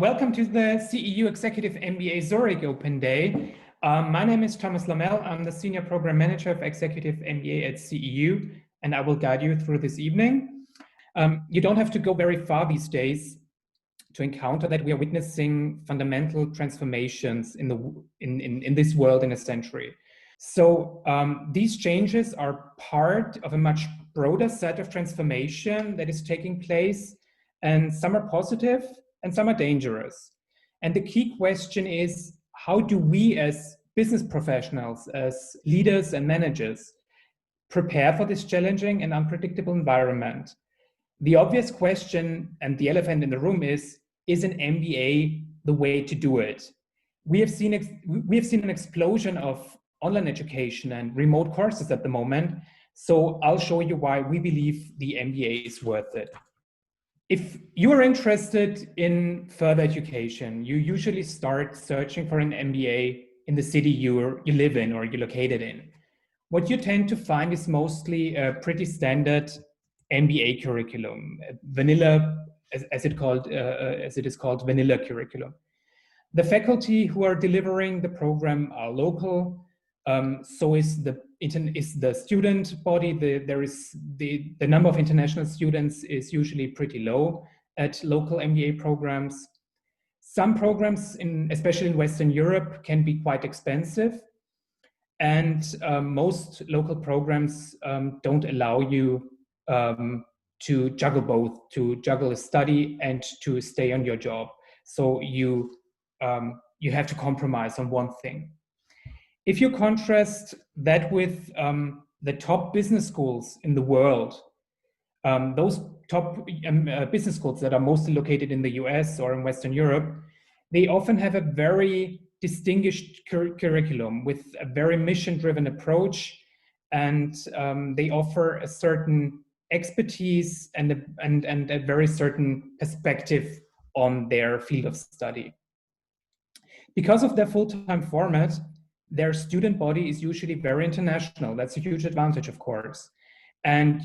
Welcome to the CEU Executive MBA Zurich Open Day. My name is Thomas Lammel. I'm the Senior Program Manager of Executive MBA at CEU, and I will guide you through this evening. You don't have to go very far these days to encounter that we are witnessing fundamental transformations in this world in a century. So these changes are part of a much broader set of transformation that is taking place, and some are positive and some are dangerous. And the key question is, how do we as business professionals, as leaders and managers, prepare for this challenging and unpredictable environment? The obvious question and the elephant in the room is an MBA the way to do it? We have seen an explosion of online education and remote courses at the moment. So I'll show you why we believe the MBA is worth it. If you are interested in further education, you usually start searching for an MBA in the city you live in or you're located in. What you tend to find is mostly a pretty standard MBA curriculum, vanilla, as it is called, vanilla curriculum. The faculty who are delivering the program are local. So is the student body. The number of international students is usually pretty low at local MBA programs. Some programs, especially in Western Europe, can be quite expensive. And most local programs don't allow you to juggle both, to juggle a study and to stay on your job. So you have to compromise on one thing. If you contrast that with the top business schools in the world, those top business schools that are mostly located in the US or in Western Europe, they often have a very distinguished curriculum with a very mission-driven approach, and they offer a certain expertise and a very certain perspective on their field of study. Because of their full-time format, their student body is usually very international. That's a huge advantage, of course. And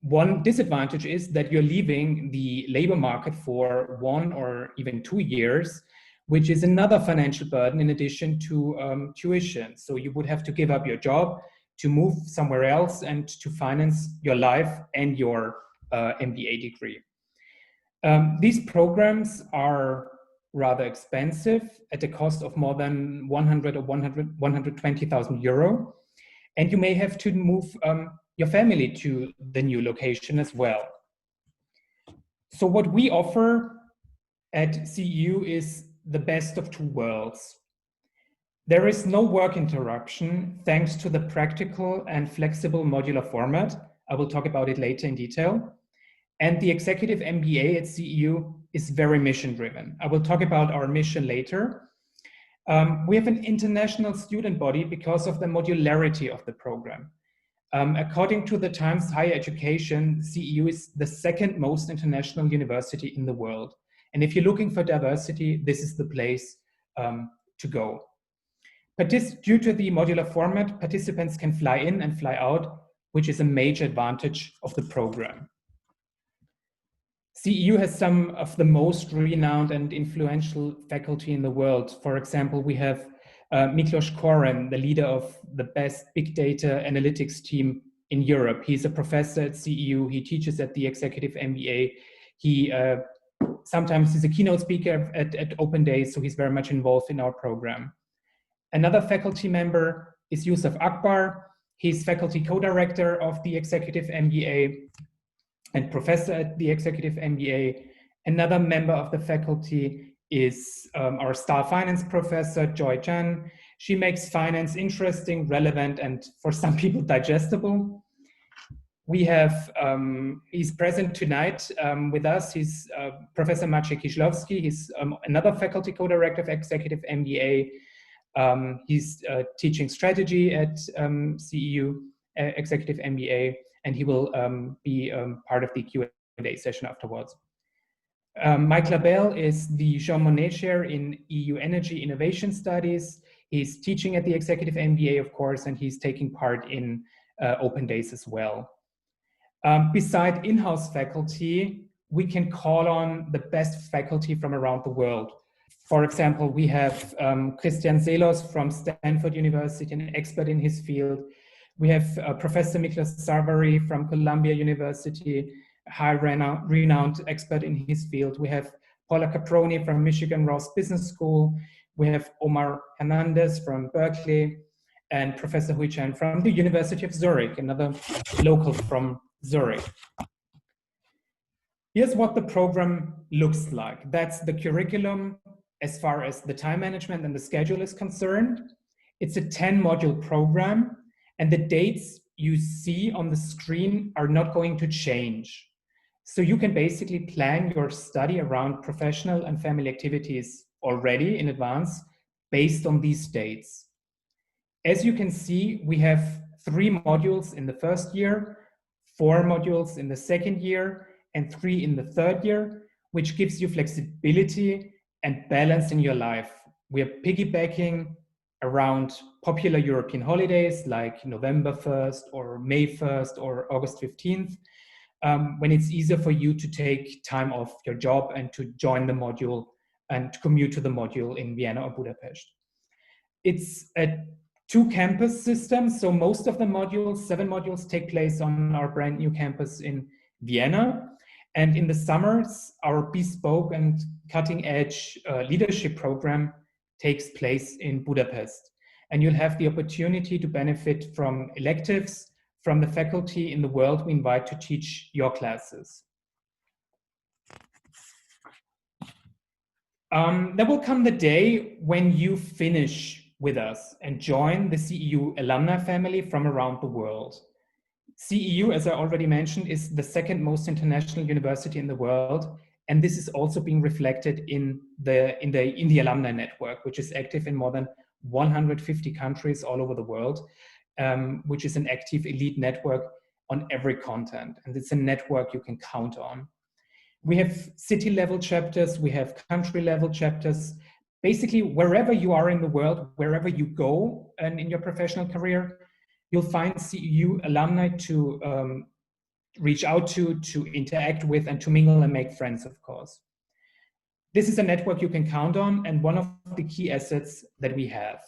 one disadvantage is that you're leaving the labor market for 1 or even 2 years, which is another financial burden in addition to tuition. So you would have to give up your job to move somewhere else and to finance your life and your MBA degree. These programs are rather expensive at a cost of more than 120,000 euro. And you may have to move your family to the new location as well. So what we offer at CEU is the best of 2 worlds. There is no work interruption thanks to the practical and flexible modular format. I will talk about it later in detail. And the executive MBA at CEU is very mission-driven. I will talk about our mission later. We have an international student body because of the modularity of the program. According to the Times Higher Education, CEU is the 2nd most international university in the world. And if you're looking for diversity, this is the place to go. But due to the modular format, participants can fly in and fly out, which is a major advantage of the program. CEU has some of the most renowned and influential faculty in the world. For example, we have Miklos Koren, the leader of the best big data analytics team in Europe. He's a professor at CEU. He teaches at the Executive MBA. He sometimes is a keynote speaker at Open Days, so he's very much involved in our program. Another faculty member is Yusuf Akbar. He's faculty co-director of the Executive MBA and professor at the Executive MBA. Another member of the faculty is our star finance professor, Joy Chan. She makes finance interesting, relevant, and for some people digestible. We have, he's present tonight with us. He's Professor Maciej Kiszlowski. He's another faculty co-director of Executive MBA. He's teaching strategy at CEU Executive MBA, and he will be part of the Q&A session afterwards. Mike Labelle is the Jean Monnet Chair in EU Energy Innovation Studies. He's teaching at the Executive MBA, of course, and he's taking part in Open Days as well. Beside in-house faculty, we can call on the best faculty from around the world. For example, we have Christian Seelos from Stanford University, an expert in his field. We have Professor Miklas Sarvari from Columbia University, a high renowned expert in his field. We have Paula Caproni from Michigan Ross Business School. We have Omar Hernandez from Berkeley, and Professor Hui Chen from the University of Zurich, another local from Zurich. Here's what the program looks like. That's the curriculum as far as the time management and the schedule is concerned. It's a 10-module program, and the dates you see on the screen are not going to change. So you can basically plan your study around professional and family activities already in advance based on these dates. As you can see, we have 3 modules in the first year, 4 modules in the second year, and 3 in the third year, which gives you flexibility and balance in your life. We are piggybacking around popular European holidays like November 1st or May 1st or August 15th, when it's easier for you to take time off your job and to join the module and commute to the module in Vienna or Budapest. It's a 2-campus system, so most of the modules, 7 modules, take place on our brand new campus in Vienna. And in the summers, our bespoke and cutting-edge leadership program takes place in Budapest. And you'll have the opportunity to benefit from electives from the faculty in the world we invite to teach your classes. There will come the day when you finish with us and join the CEU alumni family from around the world. CEU, as I already mentioned, is the 2nd most international university in the world, and this is also being reflected in the alumni network, which is active in more than 150 countries all over the world, which is an active elite network on every continent, and it's a network you can count on. We have city-level chapters, we have country-level chapters. Basically, wherever you are in the world, wherever you go and in your professional career, you'll find CEU alumni to reach out to interact with, and to mingle and make friends, of course. This is a network you can count on, and one of the key assets that we have.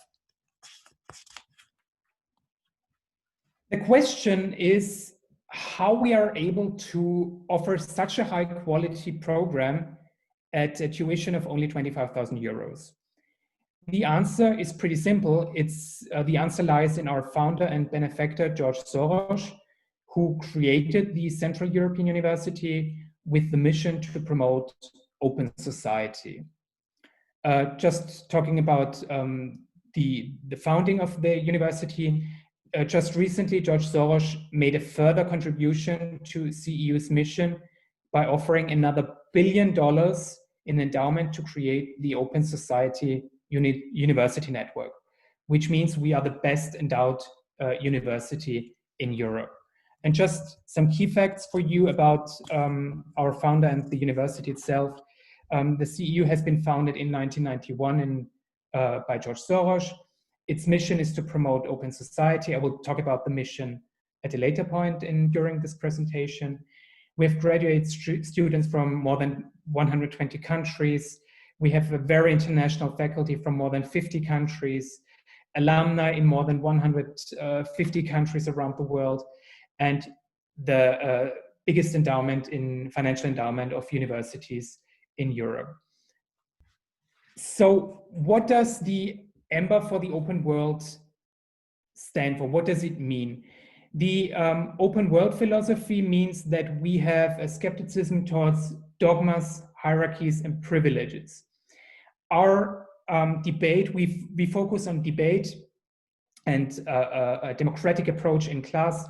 The question is how we are able to offer such a high quality program at a tuition of only 25,000 euros. The answer is pretty simple. The answer lies in our founder and benefactor, George Soros, who created the Central European University with the mission to promote open society. Just talking about the founding of the university, just recently, George Soros made a further contribution to CEU's mission by offering another $1 billion in endowment to create the Open Society University Network, which means we are the best endowed university in Europe. And just some key facts for you about our founder and the university itself. The CEU has been founded in 1991 by George Soros. Its mission is to promote open society. I will talk about the mission at a later point during this presentation. We have graduate students from more than 120 countries. We have a very international faculty from more than 50 countries, alumni in more than 150 countries around the world, and the biggest financial endowment of universities in Europe. So what does the EMBA for the Open World stand for? What does it mean? The open world philosophy means that we have a skepticism towards dogmas, hierarchies, and privileges. Our debate, we focus on debate and a democratic approach in class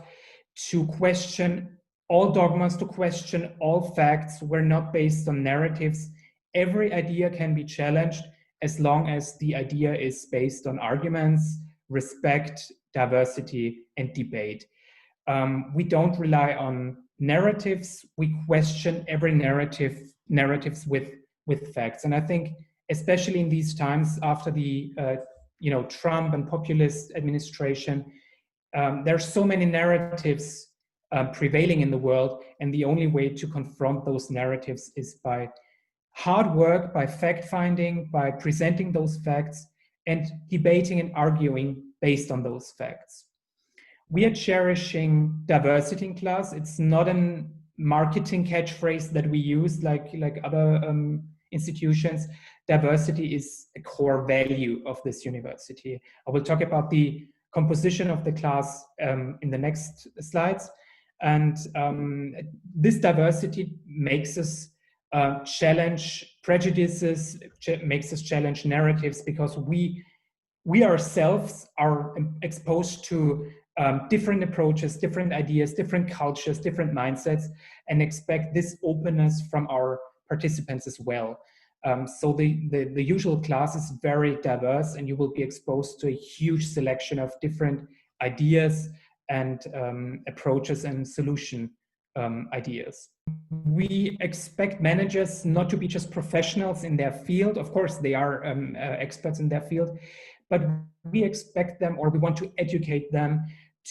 to question all dogmas, to question all facts. We're not based on narratives. Every idea can be challenged as long as the idea is based on arguments, respect, diversity, and debate. We don't rely on narratives. We question every narratives with facts. And I think, especially in these times after the Trump and populist administration, there are so many narratives prevailing in the world. And the only way to confront those narratives is by hard work, by fact-finding, by presenting those facts, and debating and arguing based on those facts. We are cherishing diversity in class. It's not a marketing catchphrase that we use like other institutions. Diversity is a core value of this university. I will talk about the composition of the class in the next slides. And this diversity makes us challenge prejudices, makes us challenge narratives, because we ourselves are exposed to different approaches, different ideas, different cultures, different mindsets, and expect this openness from our participants as well. So the usual class is very diverse, and you will be exposed to a huge selection of different ideas and approaches and solution ideas. We expect managers not to be just professionals in their field. Of course, they are experts in their field, but we expect them, or we want to educate them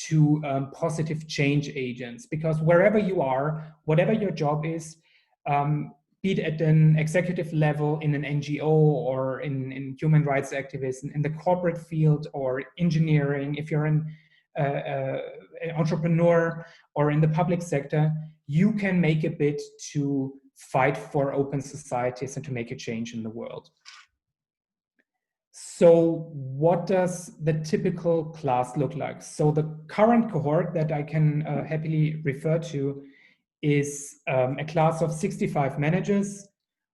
to positive change agents, because wherever you are, whatever your job is, be it at an executive level in an NGO or in human rights activism, in the corporate field or engineering, if you're an entrepreneur or in the public sector, you can make a bit to fight for open societies and to make a change in the world. So what does the typical class look like? So the current cohort that I can happily refer to is a class of 65 managers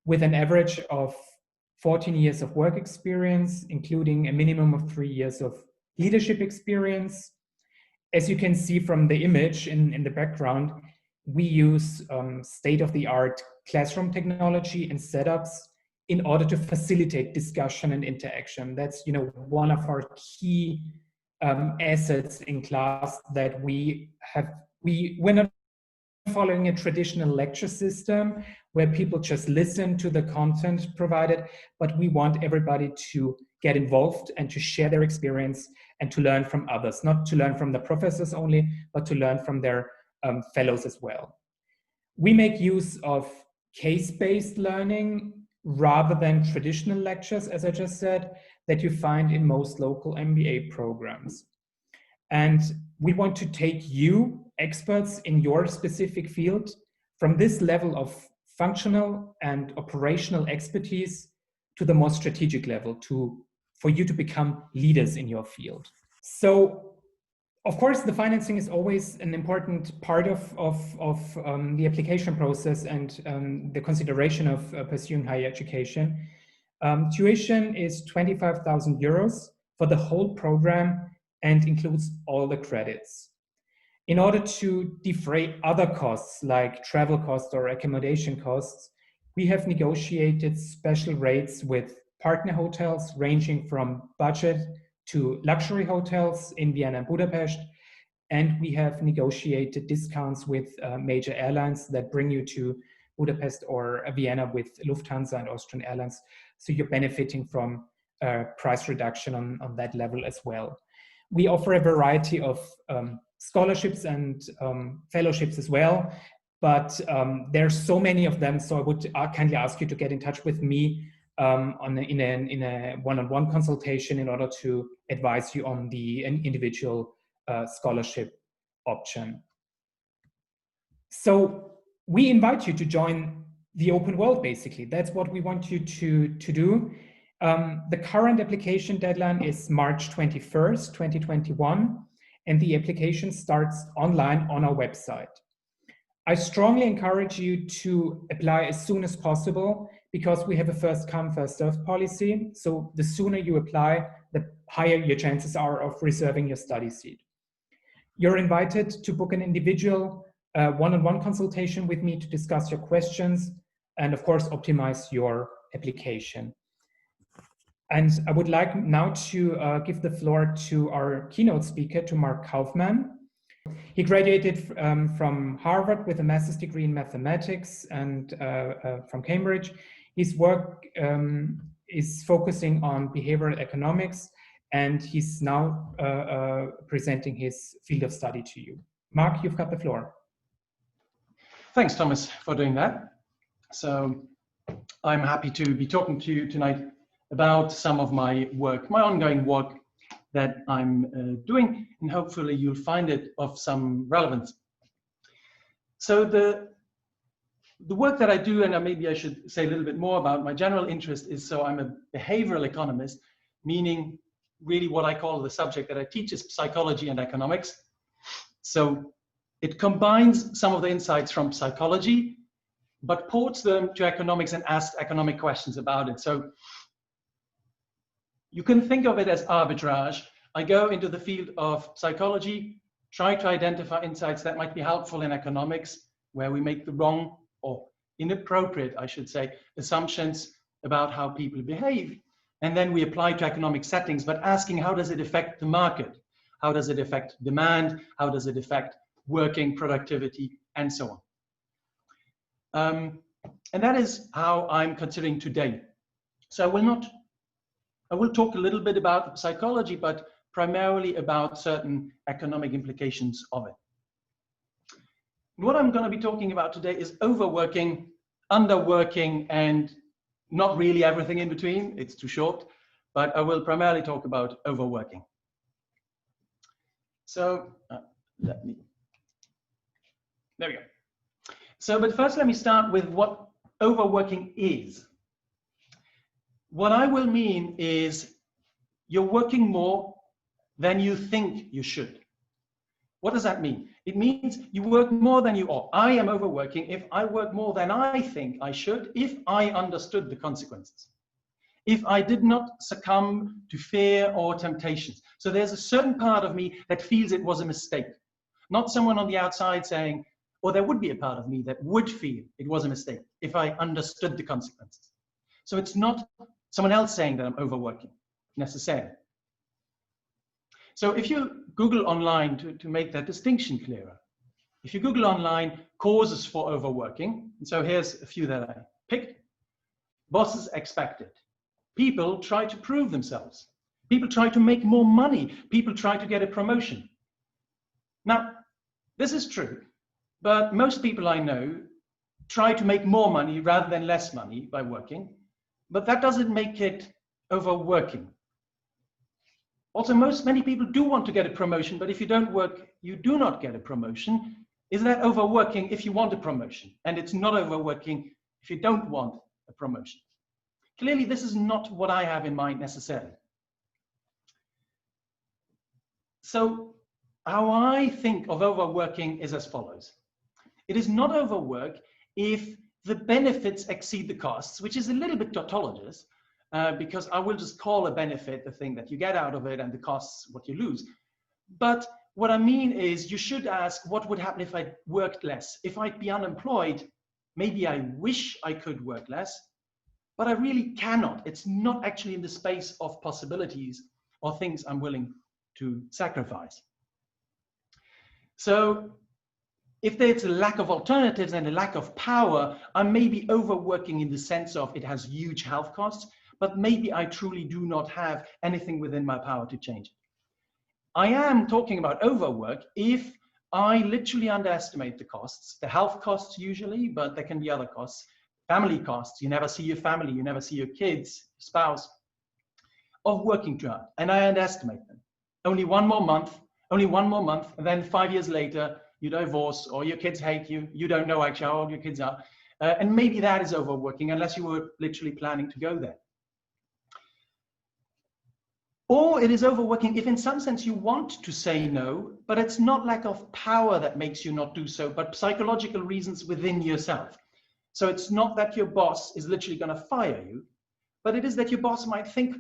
with an average of 14 years of work experience, including a minimum of 3 years of leadership experience. As you can see from the image in the background, we use state-of-the-art classroom technology and setups in order to facilitate discussion and interaction. That's, one of our key assets in class, that we're not following a traditional lecture system where people just listen to the content provided, but we want everybody to get involved and to share their experience and to learn from others, not to learn from the professors only, but to learn from their fellows as well. We make use of case-based learning rather than traditional lectures, as I just said, that you find in most local MBA programs. And we want to take you, experts in your specific field, from this level of functional and operational expertise to the more strategic level, for you to become leaders in your field. So, of course, the financing is always an important part of the application process and the consideration of pursuing higher education. Tuition is 25,000 euros for the whole program and includes all the credits. In order to defray other costs like travel costs or accommodation costs, we have negotiated special rates with partner hotels ranging from budget to luxury hotels in Vienna and Budapest. And we have negotiated discounts with major airlines that bring you to Budapest or Vienna with Lufthansa and Austrian Airlines. So you're benefiting from price reduction on that level as well. We offer a variety of scholarships and fellowships as well, but there's so many of them. So I would kindly ask you to get in touch with me in a one-on-one consultation in order to advise you on an individual scholarship option. So we invite you to join the open world, basically. That's what we want you to do. The current application deadline is March 21st, 2021, and the application starts online on our website. I strongly encourage you to apply as soon as possible because we have a first come, first served policy. So the sooner you apply, the higher your chances are of reserving your study seat. You're invited to book an individual one-on-one consultation with me to discuss your questions and, of course, optimize your application. And I would like now to give the floor to our keynote speaker, to Marc Kaufmann. He graduated from Harvard with a master's degree in mathematics and from Cambridge. His work is focusing on behavioral economics, and he's now presenting his field of study to you. Marc, you've got the floor. Thanks, Thomas, for doing that. So I'm happy to be talking to you tonight about some of my work, my ongoing work that I'm doing, and hopefully you'll find it of some relevance. So the work that I do, and maybe I should say a little bit more about my general interest, is so I'm a behavioral economist, meaning really what I call the subject that I teach is psychology and economics. So it combines some of the insights from psychology, but ports them to economics and asks economic questions about it. So you can think of it as arbitrage. I go into the field of psychology, try to identify insights that might be helpful in economics, where we make the wrong or inappropriate, I should say, assumptions about how people behave. And then we apply to economic settings, but asking how does it affect the market? How does it affect demand? How does it affect working productivity and so on? And that is how I'm considering today. So I will talk a little bit about psychology, but primarily about certain economic implications of it. What I'm going to be talking about today is overworking, underworking, and not really everything in between. It's too short, but I will primarily talk about overworking. So there we go. So, but first let me start with what overworking is. What I will mean is you're working more than you think you should. What does that mean? It means you work more than you ought. I am overworking if I work more than I think I should, if I understood the consequences, if I did not succumb to fear or temptations. So there's a certain part of me that feels it was a mistake, not someone on the outside saying, or there would be a part of me that would feel it was a mistake if I understood the consequences. So it's not someone else saying that I'm overworking necessarily. So if you Google online to make that distinction clearer, if you Google online causes for overworking, and so here's a few that I picked. Bosses expected. People try to prove themselves. People try to make more money. People try to get a promotion. Now, this is true, but most people I know try to make more money rather than less money by working, but that doesn't make it overworking. Also, many people do want to get a promotion, but if you don't work, you do not get a promotion. Is that overworking if you want a promotion? And it's not overworking if you don't want a promotion. Clearly, this is not what I have in mind necessarily. So how I think of overworking is as follows. It is not overwork if the benefits exceed the costs, which is a little bit tautologous, because I will just call a benefit the thing that you get out of it and the costs what you lose. But what I mean is you should ask what would happen if I worked less? If I'd be unemployed, maybe I wish I could work less, but I really cannot. It's not actually in the space of possibilities or things I'm willing to sacrifice. So if there's a lack of alternatives and a lack of power, I may be overworking in the sense of it has huge health costs, but maybe I truly do not have anything within my power to change it. I am talking about overwork if I literally underestimate the costs, the health costs usually, but there can be other costs, family costs. You never see your family, you never see your kids, spouse, of working too hard, and I underestimate them. Only one more month, and then 5 years later, you divorce or your kids hate you, you don't know actually how old your kids are, and maybe that is overworking unless you were literally planning to go there. Or it is overworking if in some sense you want to say no, but it's not lack of power that makes you not do so, but psychological reasons within yourself. So it's not that your boss is literally going to fire you, but it is that your boss might think,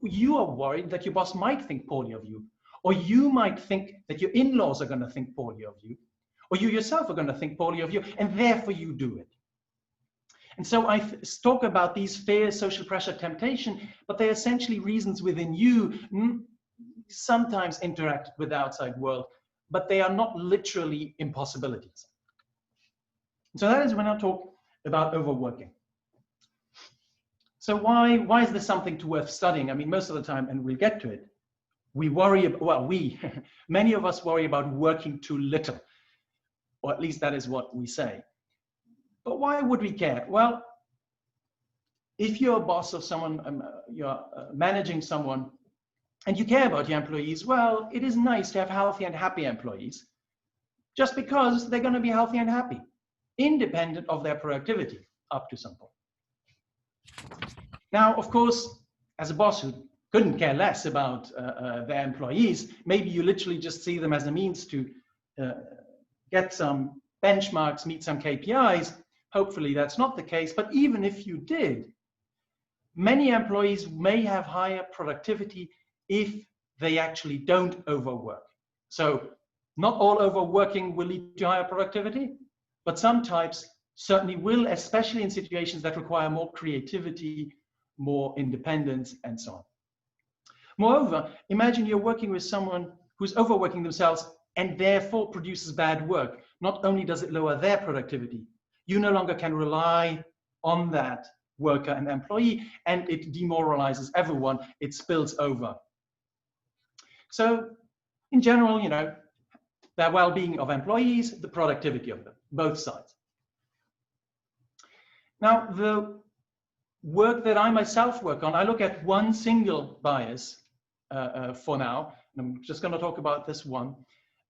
you are worried that your boss might think poorly of you, or you might think that your in-laws are going to think poorly of you, or you yourself are going to think poorly of you, and therefore you do it. And so I talk about these fears, social pressure, temptation, but they're essentially reasons within you, sometimes interact with the outside world, but they are not literally impossibilities. So that is when I talk about overworking. So why is this something worth studying? I mean, most of the time, and we'll get to it, we worry about, well, many of us worry about working too little. or at least that is what we say. But why would we care? Well, if you're a boss of someone, you're managing someone, and you care about your employees, well, it is nice to have healthy and happy employees, just because they're going to be healthy and happy, independent of their productivity up to some point. Now, of course, as a boss who couldn't care less about their employees, maybe you literally just see them as a means to get some benchmarks, meet some KPIs. Hopefully that's not the case, but even if you did, many employees may have higher productivity if they actually don't overwork. So not all overworking will lead to higher productivity, but some types certainly will, especially in situations that require more creativity, more independence, and so on. Moreover, imagine you're working with someone who's overworking themselves and therefore produces bad work. Not only does it lower their productivity, you no longer can rely on that worker and employee, and it demoralizes everyone, it spills over. So in general, you know, the well-being of employees, the productivity of them, both sides. Now, the work that I myself work on, I look at one single bias for now, and I'm just going to talk about this one.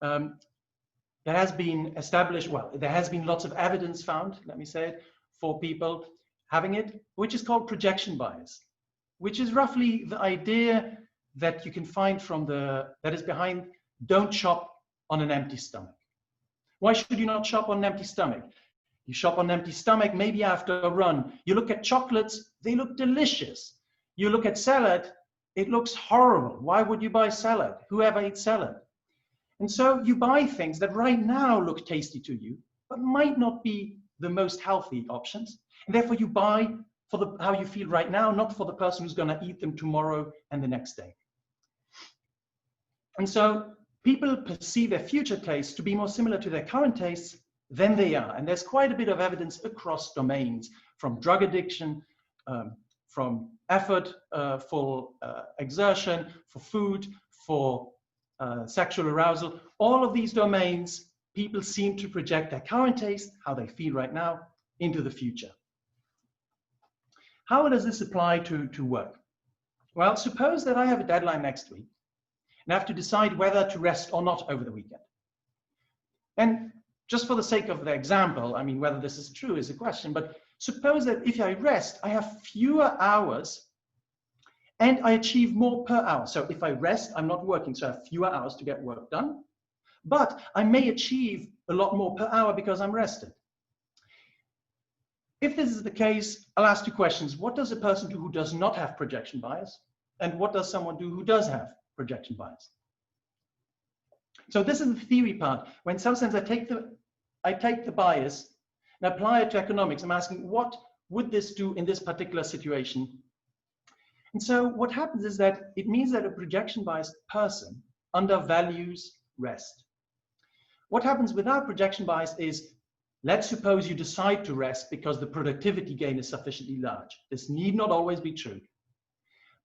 That has been established, well, there has been lots of evidence found, let me say it, for people having it, which is called projection bias, which is roughly the idea that you can find from that is behind don't shop on an empty stomach. Why should you not shop on an empty stomach? You shop on an empty stomach, maybe after a run. You look at chocolates, they look delicious. You look at salad, it looks horrible. Why would you buy salad? Whoever eats salad? And so you buy things that right now look tasty to you, but might not be the most healthy options. And therefore you buy for how you feel right now, not for the person who's going to eat them tomorrow and the next day. And so people perceive their future tastes to be more similar to their current tastes than they are. And there's quite a bit of evidence across domains, from drug addiction, from effort for exertion, for food, for sexual arousal. All of these domains, people seem to project their current taste, how they feel right now, into the future. How does this apply to work? Well, suppose that I have a deadline next week and I have to decide whether to rest or not over the weekend. And just for the sake of the example, I mean, whether this is true is a question, but suppose that if I rest, I have fewer hours and I achieve more per hour. So if I rest, I'm not working, so I have fewer hours to get work done, but I may achieve a lot more per hour because I'm rested. If this is the case, I'll ask two questions. What does a person do who does not have projection bias? And what does someone do who does have projection bias? So this is the theory part. When sometimes I take the bias and apply it to economics, I'm asking, what would this do in this particular situation? And so what happens is that it means that a projection biased person undervalues rest. What happens without projection bias is, let's suppose you decide to rest because the productivity gain is sufficiently large. This need not always be true.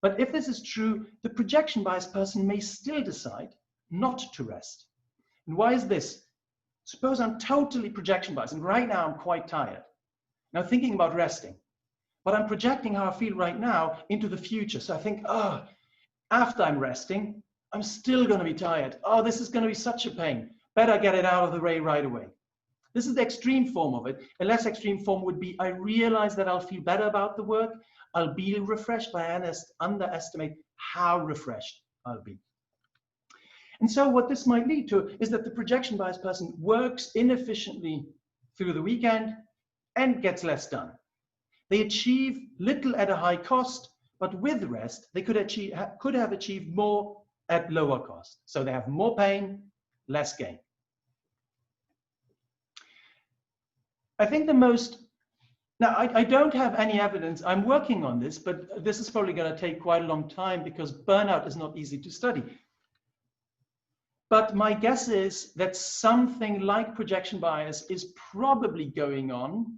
But if this is true, the projection biased person may still decide not to rest. And why is this? Suppose I'm totally projection biased, and right now I'm quite tired. Now thinking about resting, but I'm projecting how I feel right now into the future. So I think, oh, after I'm resting, I'm still going to be tired. Oh, this is going to be such a pain. Better get it out of the way right away. This is the extreme form of it. A less extreme form would be, I realize that I'll feel better about the work. I'll be refreshed, but I underestimate how refreshed I'll be. And so what this might lead to is that the projection biased person works inefficiently through the weekend and gets less done. They achieve little at a high cost, but with rest, they could have achieved more at lower cost. So they have more pain, less gain. I think the most, now I don't have any evidence, I'm working on this, but this is probably going to take quite a long time because burnout is not easy to study. But my guess is that something like projection bias is probably going on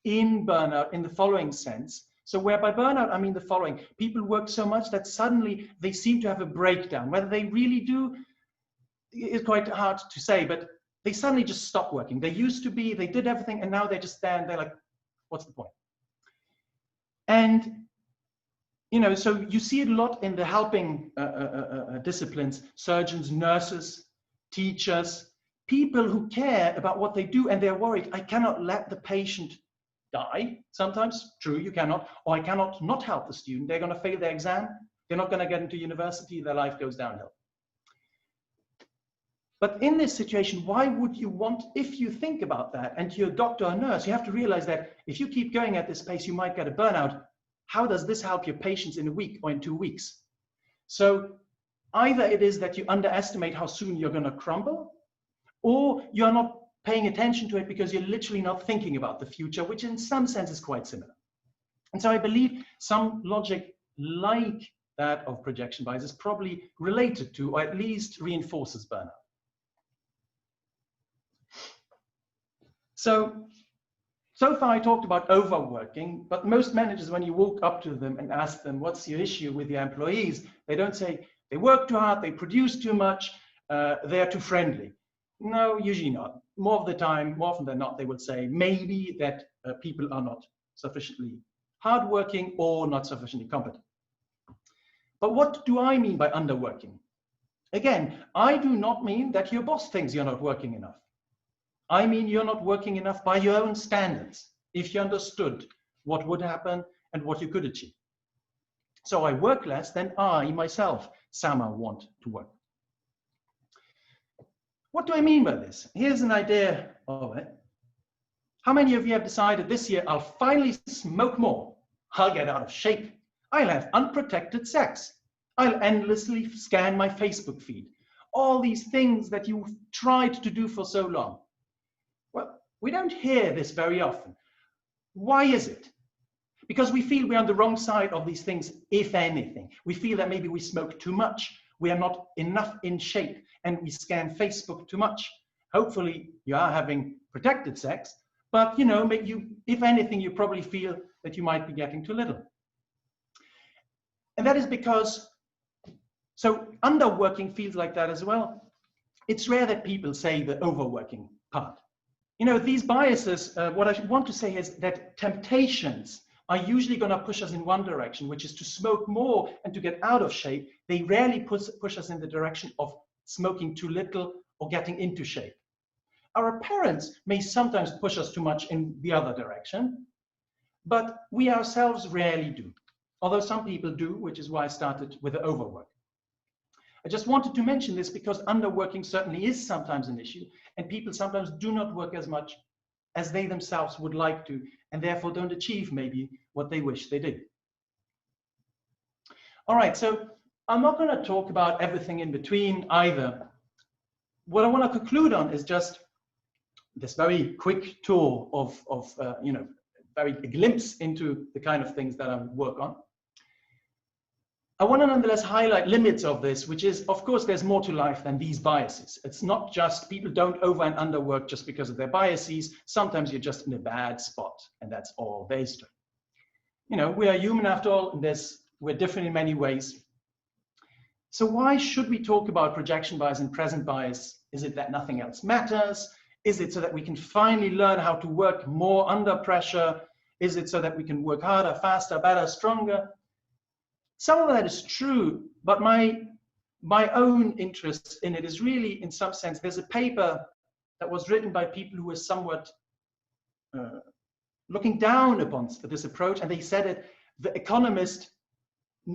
in burnout in the following sense. So where by burnout, I mean the following. People work so much that suddenly they seem to have a breakdown. Whether they really do is quite hard to say, but they suddenly just stop working. They used to be, they did everything, and now they just stand, they're like, what's the point? And, you know, so you see it a lot in the helping disciplines, surgeons, nurses, teachers, people who care about what they do, and they're worried, I cannot let the patient die. Sometimes, true, you cannot, or I cannot not help the student. They're going to fail their exam. They're not going to get into university. Their life goes downhill. But in this situation, why would you want, if you think about that, and you're a doctor or nurse, you have to realize that if you keep going at this pace, you might get a burnout. How does this help your patients in a week or in 2 weeks? So either it is that you underestimate how soon you're going to crumble, or you're not paying attention to it because you're literally not thinking about the future, which in some sense is quite similar. And so I believe some logic like that of projection bias is probably related to, or at least reinforces burnout. So far I talked about overworking, but most managers, when you walk up to them and ask them, what's your issue with your employees? They don't say, they work too hard, they produce too much, they're too friendly. No, usually not. More of the time, more often than not, they will say maybe that people are not sufficiently hardworking or not sufficiently competent. But what do I mean by underworking? Again, I do not mean that your boss thinks you're not working enough. I mean you're not working enough by your own standards, if you understood what would happen and what you could achieve. So I work less than I myself, Sama, want to work. What do I mean by this? Here's an idea of it. How many of you have decided this year I'll finally smoke more? I'll get out of shape. I'll have unprotected sex. I'll endlessly scan my Facebook feed. All these things that you've tried to do for so long. Well, we don't hear this very often. Why is it? Because we feel we're on the wrong side of these things, if anything. We feel that maybe we smoke too much, we are not enough in shape, and we scan Facebook too much. Hopefully you are having protected sex, but you know, if anything, you probably feel that you might be getting too little. And that is because, so underworking feels like that as well. It's rare that people say the overworking part. You know, these biases, what I want to say is that temptations are usually going to push us in one direction, which is to smoke more and to get out of shape. They rarely push us in the direction of smoking too little or getting into shape. Our parents may sometimes push us too much in the other direction, but we ourselves rarely do. Although some people do, which is why I started with the overwork. I just wanted to mention this because underworking certainly is sometimes an issue, and people sometimes do not work as much as they themselves would like to, and therefore don't achieve maybe what they wish they did. All right, so I'm not going to talk about everything in between either. What I want to conclude on is just this very quick tour of you know, very glimpse into the kind of things that I work on. I want to nonetheless highlight limits of this, which is, of course, there's more to life than these biases. It's not just people don't over and underwork just because of their biases. Sometimes you're just in a bad spot, and that's all there is to it. You know, we are human after all, and we're different in many ways. So why should we talk about projection bias and present bias? Is it that nothing else matters? Is it so that we can finally learn how to work more under pressure? Is it so that we can work harder, faster, better, stronger? Some of that is true, but my own interest in it is really, in some sense, there's a paper that was written by people who were somewhat looking down upon this approach, and they said it, the economist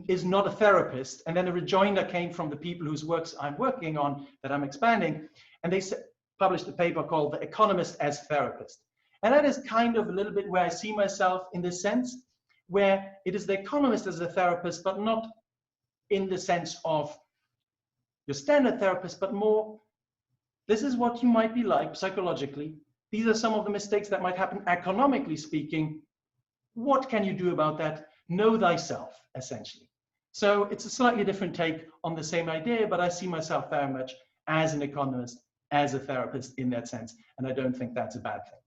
is not a therapist, and then a rejoinder came from the people whose works I'm working on, that I'm expanding, and they published a paper called The Economist as Therapist. And that is kind of a little bit where I see myself in this sense, where it is the economist as a therapist, but not in the sense of your standard therapist, but more, this is what you might be like psychologically. These are some of the mistakes that might happen economically speaking. What can you do about that? Know thyself, essentially. So it's a slightly different take on the same idea, but I see myself very much as an economist, as a therapist in that sense, and I don't think that's a bad thing.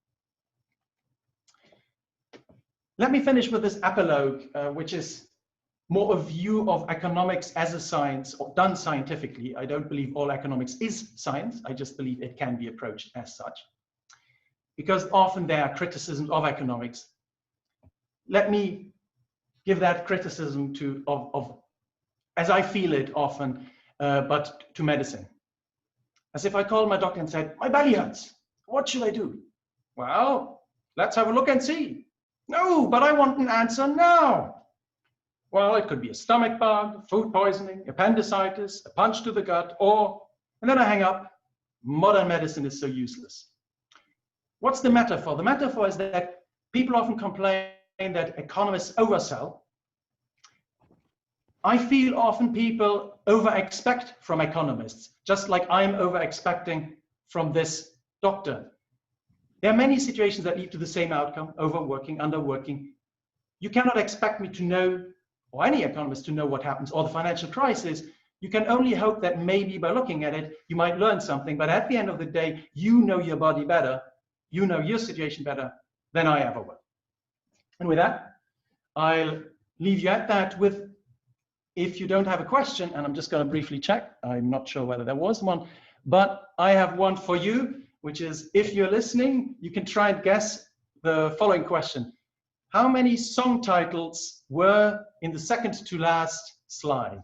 Let me finish with this epilogue, which is more a view of economics as a science, or done scientifically. I don't believe all economics is science. I just believe it can be approached as such. Because often there are criticisms of economics. Let me give that criticism of as I feel it often, but to medicine. As if I called my doctor and said, my belly hurts. What should I do? Well, let's have a look and see. No, but I want an answer now. Well, it could be a stomach bug, food poisoning, appendicitis, a punch to the gut, and then I hang up. Modern medicine is so useless. What's the metaphor? The metaphor is that people often complain that economists oversell. I feel often people over-expect from economists, just like I'm over-expecting from this doctor. There are many situations that lead to the same outcome: overworking, underworking. You cannot expect me to know, or any economist to know what happens, or the financial crisis. You can only hope that maybe by looking at it, you might learn something. But at the end of the day, you know your body better, you know your situation better than I ever will. And with that, I'll leave you at that with, if you don't have a question, and I'm just going to briefly check, I'm not sure whether there was one, but I have one for you, which is, if you're listening, you can try and guess the following question. How many song titles were in the second to last slide?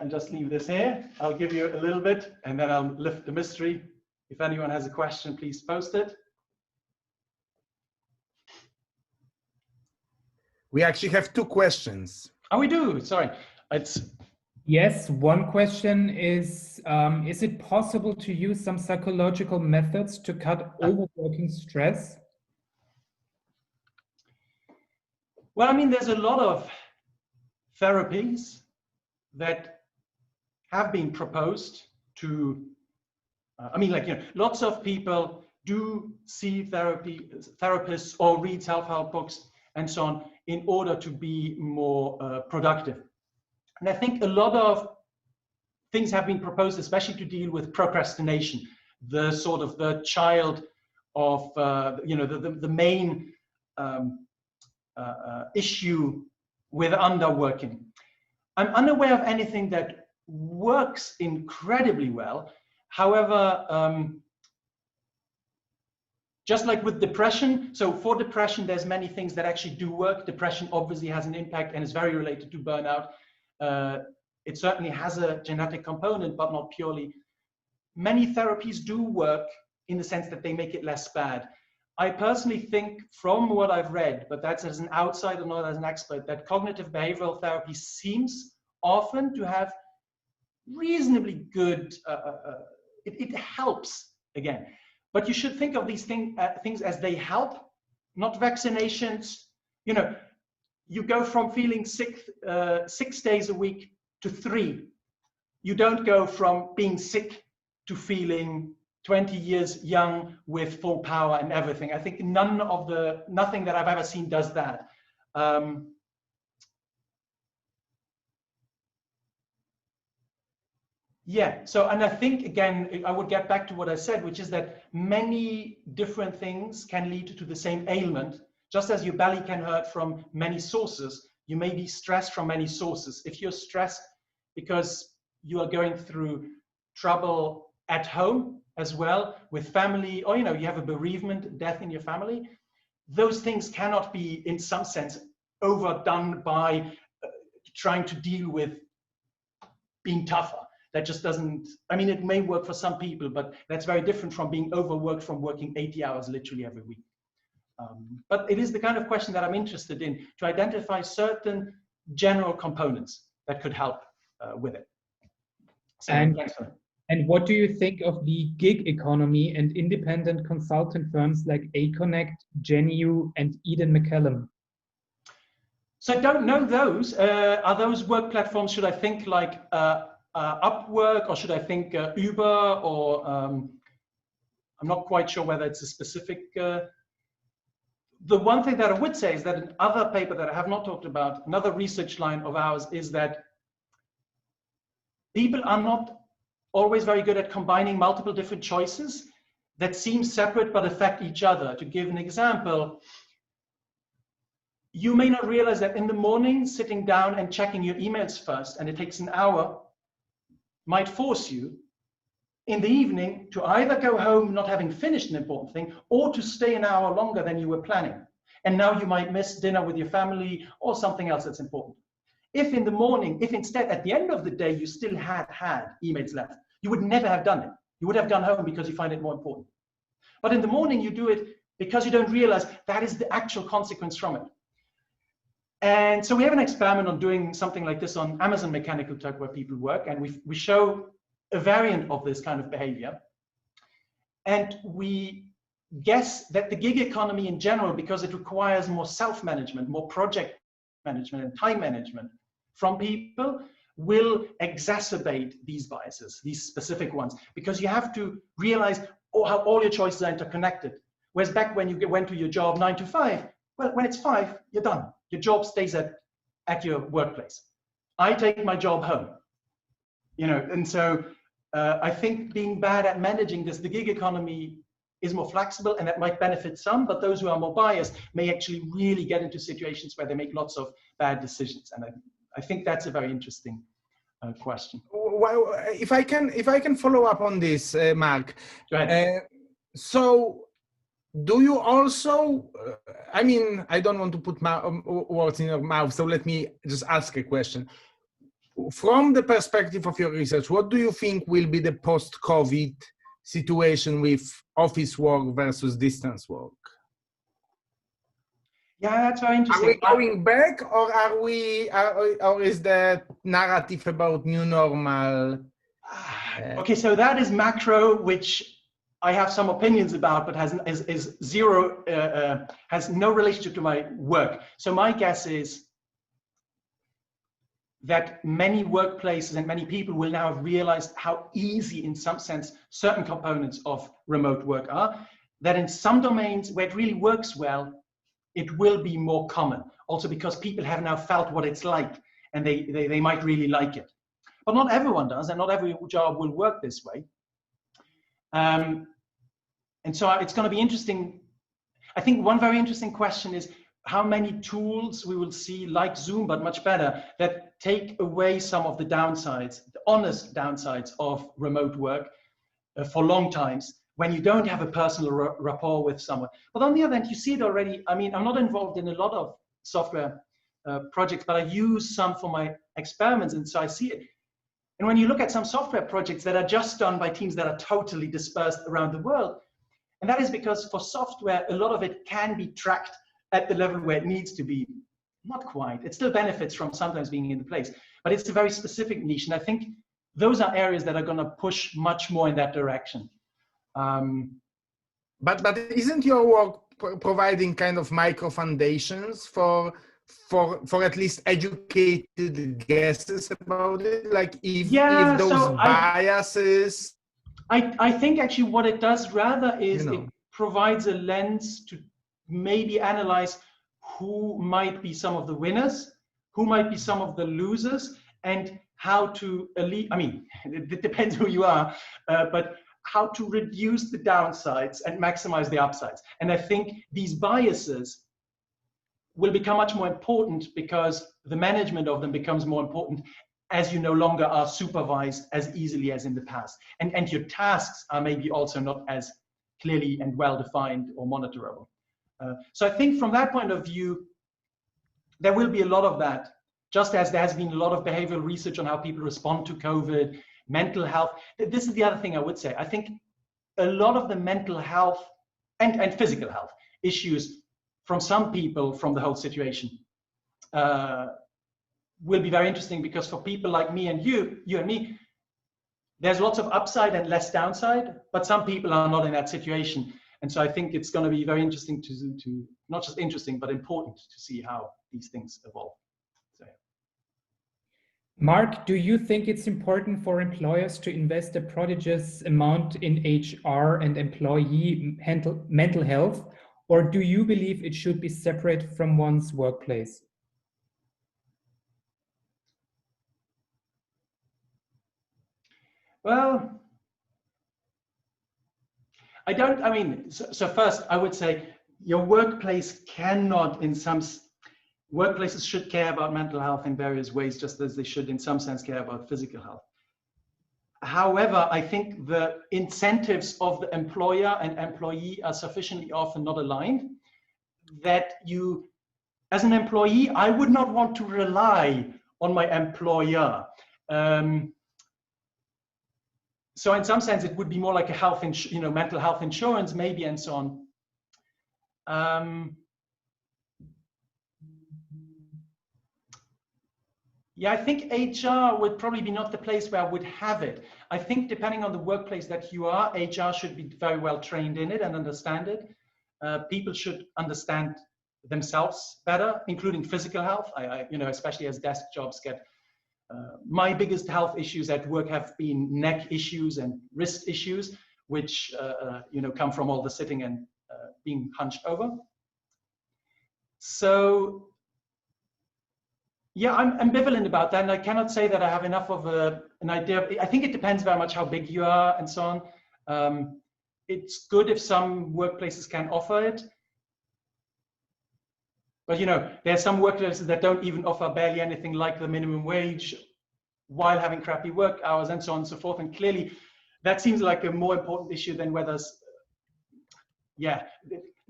I'll just leave this here. I'll give you a little bit, and then I'll lift the mystery. If anyone has a question, please post it. We actually have two questions. Oh, we do. Sorry. Yes, one question is it possible to use some psychological methods to cut overworking stress? Well, I mean, there's a lot of therapies that have been proposed to, lots of people do see therapists or read self-help books and so on in order to be more productive. And I think a lot of things have been proposed, especially to deal with procrastination, the sort of the child of, the main issue with underworking. I'm unaware of anything that works incredibly well. However, just like with depression, so for depression, there's many things that actually do work. Depression obviously has an impact and is very related to burnout. It certainly has a genetic component, but not purely. Many therapies do work in the sense that they make it less bad. I personally think, from what I've read, but that's as an outsider, not as an expert, that cognitive behavioral therapy seems often to have reasonably good, it helps again. But you should think of these things as they help, not vaccinations. You know, you go from feeling sick 6 days a week to 3. You don't go from being sick to feeling 20 years young with full power and everything. I think nothing that I've ever seen does that. Yeah, so, and I think, again, I would get back to what I said, which is that many different things can lead to the same ailment. Just as your belly can hurt from many sources, you may be stressed from many sources. If you're stressed because you are going through trouble at home as well, with family, or you have a bereavement, death in your family, those things cannot be, in some sense, overdone by trying to deal with being tougher. That just doesn't, I mean, it may work for some people, but that's very different from being overworked, from working 80 hours literally every week. But it is the kind of question that I'm interested in, to identify certain general components that could help with it. So, and what do you think of the gig economy and independent consultant firms like Aconnect, Genu, and Eden McCallum? So I don't know those. Are those work platforms, should I think like Upwork, or should I think Uber, or I'm not quite sure whether it's a specific. The one thing that I would say is that another paper that I have not talked about, another research line of ours, is that people are not always very good at combining multiple different choices that seem separate but affect each other. To give an example, you may not realize that in the morning, sitting down and checking your emails first, and it takes an hour, might force you in the evening to either go home not having finished an important thing, or to stay an hour longer than you were planning. And now you might miss dinner with your family or something else that's important. If in the morning, if instead at the end of the day you still had emails left, you would never have done it. You would have gone home because you find it more important. But in the morning you do it because you don't realize that is the actual consequence from it. And so we have an experiment on doing something like this on Amazon Mechanical Turk where people work, and we show a variant of this kind of behavior. And we guess that the gig economy in general, because it requires more self-management, more project management and time management from people, will exacerbate these biases, these specific ones, because you have to realize how all your choices are interconnected. Whereas back when you went to your job 9 to 5, well, when it's 5, you're done. Your job stays at your workplace. I take my job home, you know, and so I think being bad at managing this, the gig economy is more flexible, and that might benefit some, but those who are more biased may actually really get into situations where they make lots of bad decisions. And I think that's a very interesting question. Well, if I can follow up on this, Marc. Go ahead. So, do you also? I mean, I don't want to put words in your mouth, so let me just ask a question. From the perspective of your research, what do you think will be the post-COVID situation with office work versus distance work? Yeah, that's very interesting. Are we going back, or are we, or is the narrative about new normal? Okay, so that is macro, which I have some opinions about, but has no relationship to my work. So my guess is that many workplaces and many people will now have realized how easy, in some sense, certain components of remote work are, that in some domains where it really works well, it will be more common. Also because people have now felt what it's like, and they might really like it. But not everyone does, and not every job will work this way. And so it's going to be interesting. I think one very interesting question is how many tools we will see, like Zoom, but much better, that take away some of the downsides, the honest downsides of remote work for long times, when you don't have a personal rapport with someone. But on the other hand, you see it already. I mean, I'm not involved in a lot of software projects, but I use some for my experiments, and so I see it. And when you look at some software projects that are just done by teams that are totally dispersed around the world, and that is because for software, a lot of it can be tracked at the level where it needs to be. Not quite. It still benefits from sometimes being in the place, but it's a very specific niche. And I think those are areas that are going to push much more in that direction. But isn't your work providing kind of micro foundations for at least educated guesses about it? Like if those biases. I think actually what it does rather is it provides a lens to maybe analyze who might be some of the winners, who might be some of the losers, and how to I mean, it depends who you are, but how to reduce the downsides and maximize the upsides. And I think these biases will become much more important because the management of them becomes more important as you no longer are supervised as easily as in the past. And your tasks are maybe also not as clearly and well-defined or monitorable. So I think from that point of view, there will be a lot of that, just as there has been a lot of behavioral research on how people respond to COVID, mental health. This is the other thing I would say. I think a lot of the mental health and physical health issues from some people from the whole situation will be very interesting, because for people like me and you and me, there's lots of upside and less downside, but some people are not in that situation. And so I think it's going to be very interesting to not just interesting, but important to see how these things evolve. So, yeah. Marc, do you think it's important for employers to invest a prodigious amount in HR and employee mental health, or do you believe it should be separate from one's workplace? Well, I mean, so first I would say your workplace cannot workplaces should care about mental health in various ways, just as they should, in some sense, care about physical health. However, I think the incentives of the employer and employee are sufficiently often not aligned that you, as an employee, I would not want to rely on my employer. So in some sense, it would be more like a health, mental health insurance, maybe, and so on. Yeah, I think HR would probably be not the place where I would have it. I think depending on the workplace that you are, HR should be very well trained in it and understand it. People should understand themselves better, including physical health. Especially as desk jobs get. My biggest health issues at work have been neck issues and wrist issues, which come from all the sitting and being hunched over. So yeah, I'm ambivalent about that, and I cannot say that I have enough of an idea. I think it depends very much how big you are and so on. It's good if some workplaces can offer it. But there are some workplaces that don't even offer barely anything like the minimum wage while having crappy work hours and so on and so forth. And clearly that seems like a more important issue than whether,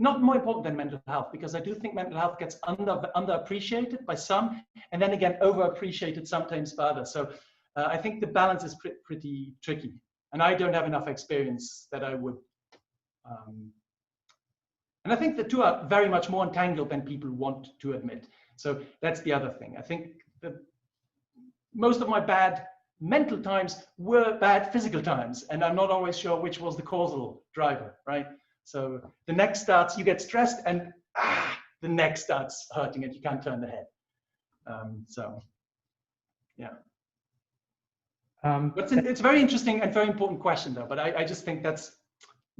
not more important than mental health, because I do think mental health gets underappreciated by some, and then again, overappreciated sometimes by others. So I think the balance is pretty tricky. And I don't have enough experience that I would, and I think the two are very much more entangled than people want to admit. So that's the other thing. I think that most of my bad mental times were bad physical times, and I'm not always sure which was the causal driver, right? So the neck starts, you get stressed, and the neck starts hurting and you can't turn the head. So, yeah. But it's a very interesting and very important question, though. But I just think that's,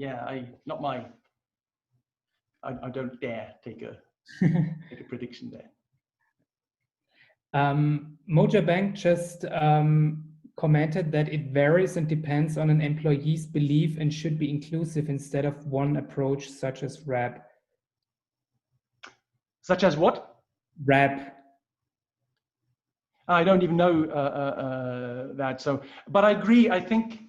I don't dare take a prediction there. Moja Bank just commented that it varies and depends on an employee's belief and should be inclusive instead of one approach, such as RAP. Such as what? RAP. I don't even know that. So, but I agree. I think,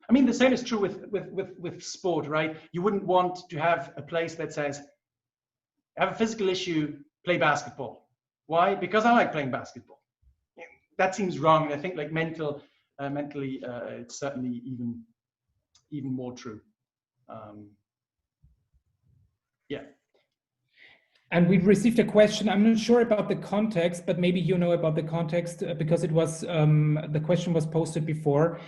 the same is true with sport, right? You wouldn't want to have a place that says, have a physical issue, play basketball. Why? Because I like playing basketball. That seems wrong. I think like mentally, it's certainly even more true. Yeah. And we received a question. I'm not sure about the context, but maybe you know about the context because it was the question was posted before.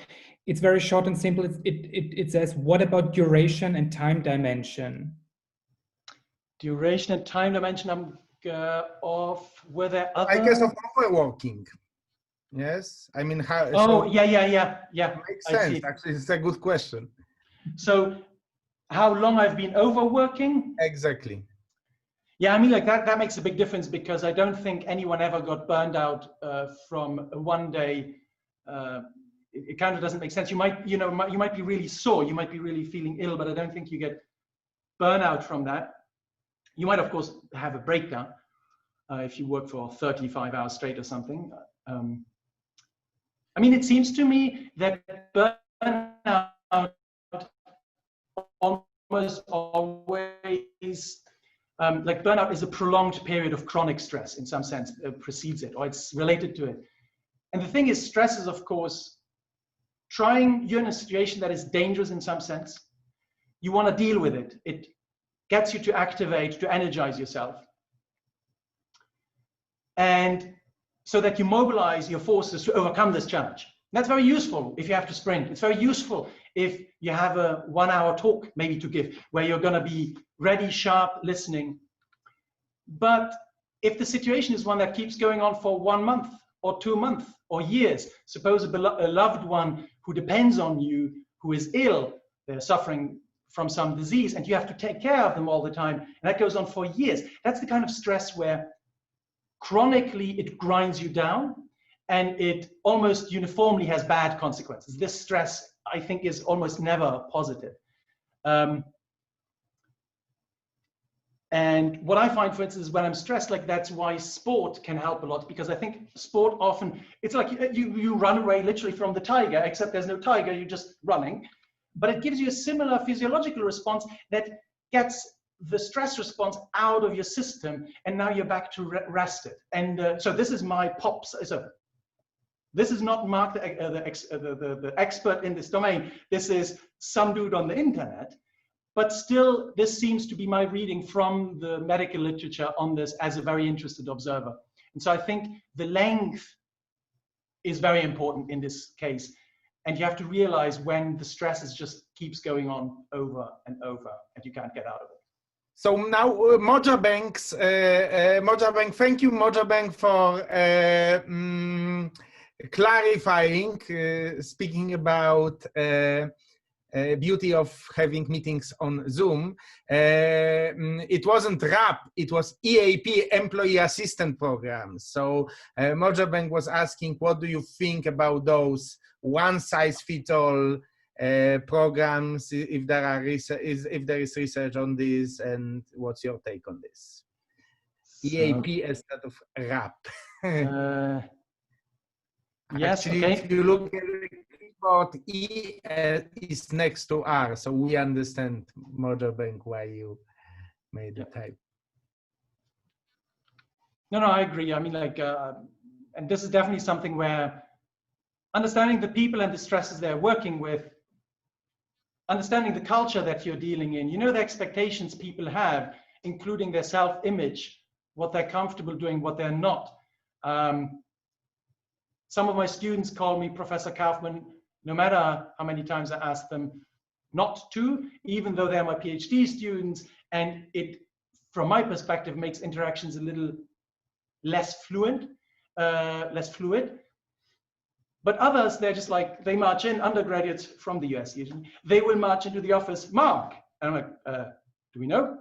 It's very short and simple. It says, what about duration and time dimension? Duration and time dimension. Were there other? I guess of overworking. Yes, how? Oh, so yeah. Makes sense. Actually, it's a good question. So, how long I've been overworking? Exactly. Yeah, that makes a big difference because I don't think anyone ever got burned out from one day. It kind of doesn't make sense. You might be really sore, you might be really feeling ill, but I don't think you get burnout from that. You might, of course, have a breakdown if you work for 35 hours straight or something. It seems to me that burnout almost always, burnout is a prolonged period of chronic stress in some sense, precedes it, or it's related to it. And the thing is, stress is, of course, you're in a situation that is dangerous in some sense. You want to deal with it. It gets you to activate, to energize yourself. And so that you mobilize your forces to overcome this challenge. And that's very useful if you have to sprint. It's very useful if you have a 1 hour talk maybe to give, where you're going to be ready, sharp, listening. But if the situation is one that keeps going on for 1 month or 2 months or years, suppose a loved one who depends on you, who is ill, they're suffering from some disease, and you have to take care of them all the time, and that goes on for years. That's the kind of stress where chronically it grinds you down, and it almost uniformly has bad consequences. This stress, I think, is almost never positive. And And what I find, for instance, when I'm stressed, like that's why sport can help a lot, because I think sport often, it's like you run away literally from the tiger, except there's no tiger, you're just running. But it gives you a similar physiological response that gets the stress response out of your system, and now you're back to rested. And so this is my pops. So this is not Mark, the expert in this domain. This is some dude on the internet. But still, this seems to be my reading from the medical literature on this as a very interested observer. And so I think the length is very important in this case. And you have to realize when the stress just keeps going on over and over and you can't get out of it. So now Mojabank, thank you Mojabank for clarifying, speaking about beauty of having meetings on Zoom. It wasn't RAP, it was EAP, Employee Assistant Programs. So Mojabank was asking, what do you think about those one-size-fits-all programs, if there is research on this, and what's your take on this? So, EAP instead of RAP. Yes, actually, okay. if you look at the keyboard, E is next to R, so we understand, Mojabank, why you made the type. No, I agree. I mean, like, and this is definitely something where understanding the people and the stresses they're working with, understanding the culture that you're dealing in, you know, the expectations people have, including their self-image, what they're comfortable doing, what they're not. Some of my students call me Professor Kaufmann, no matter how many times I ask them not to, even though they're my PhD students, and it, from my perspective, makes interactions a little less fluid. But others, they're just like, they march in, undergraduates from the US usually, they will march into the office, Mark. And I'm like, do we know?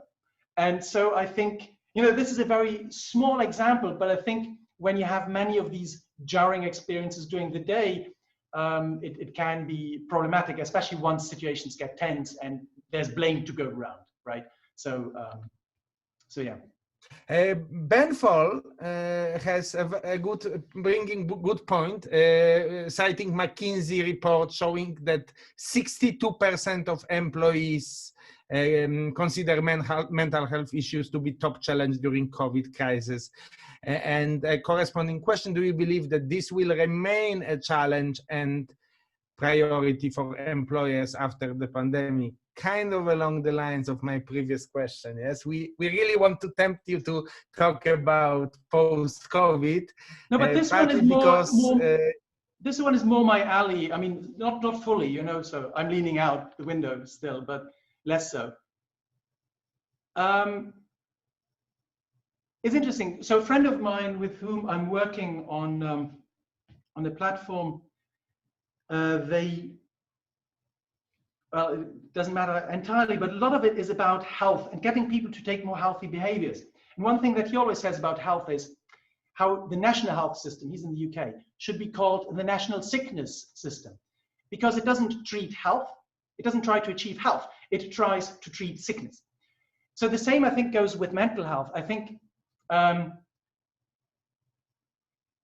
And so I think, you know, this is a very small example, but I think when you have many of these jarring experiences during the day, it can be problematic, especially once situations get tense and there's blame to go around, right? So, so yeah. Ben Fall has a good, bringing good point, citing McKinsey report showing that 62% of employees consider mental health issues to be top challenge during COVID crisis. And a corresponding question, do you believe that this will remain a challenge and priority for employers after the pandemic? Kind of along the lines of my previous question. Yes, we really want to tempt you to talk about post-COVID. No, but this one is this one is more my alley. I mean, not fully, you know. So I'm leaning out the window still, but less so. It's interesting. So a friend of mine with whom I'm working on the platform, well, it doesn't matter entirely, but a lot of it is about health and getting people to take more healthy behaviors. And one thing that he always says about health is how the national health system, he's in the UK, should be called the national sickness system, because it doesn't treat health, it doesn't try to achieve health, it tries to treat sickness. So the same, I think, goes with mental health. I think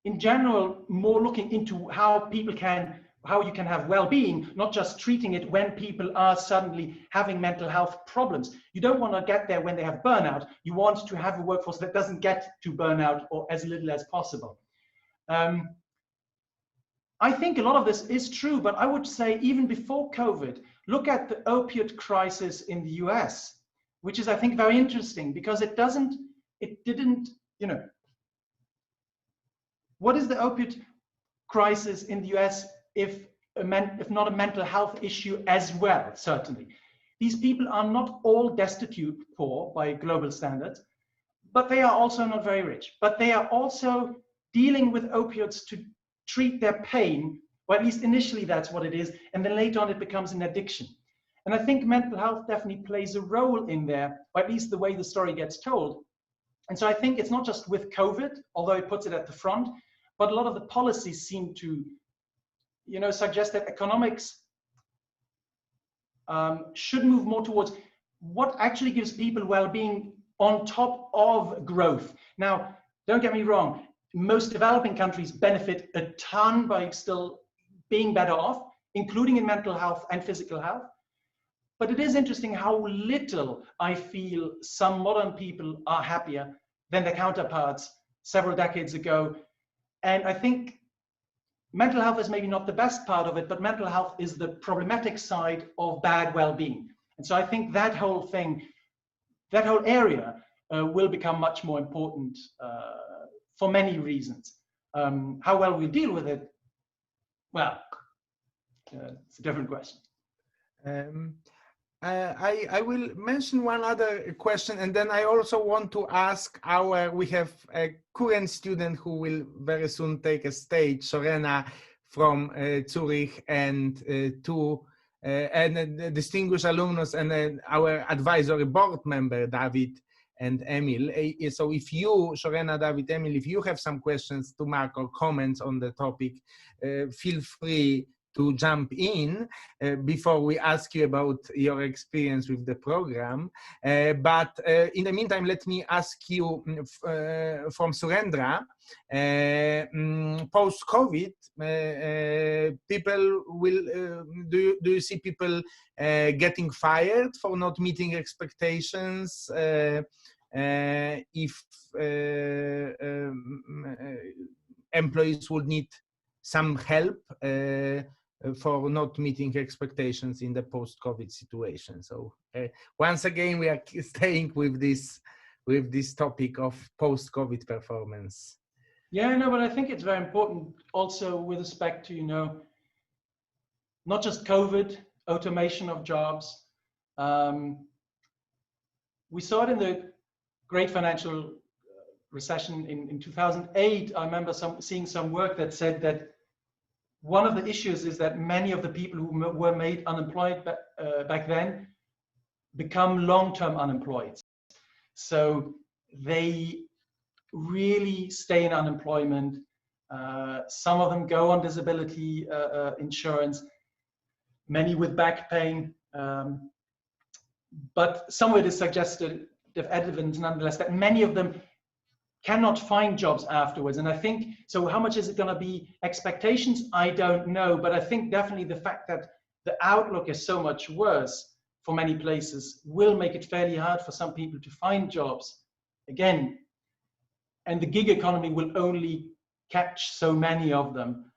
in general, more looking into how you can have well-being, not just treating it when people are suddenly having mental health problems. You don't want to get there when they have burnout. You want to have a workforce that doesn't get to burnout or as little as possible. I think a lot of this is true, but I would say even before COVID, look at the opioid crisis in the US, which is, I think, very interesting because it didn't, you know, what is the opioid crisis in the US if not a mental health issue as well? Certainly. These people are not all destitute poor by global standards, but they are also not very rich. But they are also dealing with opioids to treat their pain, or at least initially that's what it is, and then later on it becomes an addiction. And I think mental health definitely plays a role in there, or at least the way the story gets told. And so I think it's not just with COVID, although it puts it at the front, but a lot of the policies seem to, you know, suggest that economics should move more towards what actually gives people well-being on top of growth. Now, don't get me wrong, most developing countries benefit a ton by still being better off, including in mental health and physical health. But it is interesting how little I feel some modern people are happier than their counterparts several decades ago. And I think mental health is maybe not the best part of it, but mental health is the problematic side of bad well-being. And so I think that whole thing, that whole area will become much more important for many reasons. How well we deal with it, well, it's a different question. I will mention one other question, and then I also want to ask we have a current student who will very soon take a stage, Sorena from Zurich, and a distinguished alumnus, and our advisory board member, David and Emil. So if you, Sorena, David, Emil, if you have some questions to Marc or comments on the topic, feel free to jump in before we ask you about your experience with the program. But in the meantime, let me ask you from Surendra, post-COVID, people will, do you see people getting fired for not meeting expectations? If employees would need some help for not meeting expectations in the post-COVID situation. So once again, we are staying with this topic of post-COVID performance. Yeah, no, but I think it's very important also with respect to, not just COVID, automation of jobs. We saw it in the great financial recession in 2008. I remember seeing some work that said that one of the issues is that many of the people who were made unemployed back then become long-term unemployed. So they really stay in unemployment. Some of them go on disability insurance, many with back pain. But some of it is suggestive evidence nonetheless that many of them cannot find jobs afterwards. And I think, so how much is it going to be expectations? I don't know, but I think definitely the fact that the outlook is so much worse for many places will make it fairly hard for some people to find jobs again. And the gig economy will only catch so many of them.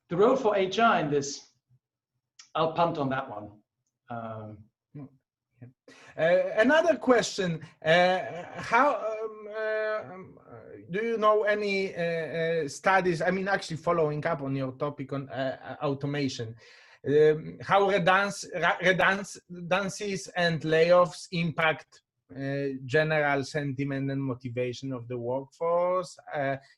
The role for HR in this, I'll punt on that one. Another question, how do you know any studies, I mean, actually following up on your topic on automation, how redundancies and layoffs impact general sentiment and motivation of the workforce?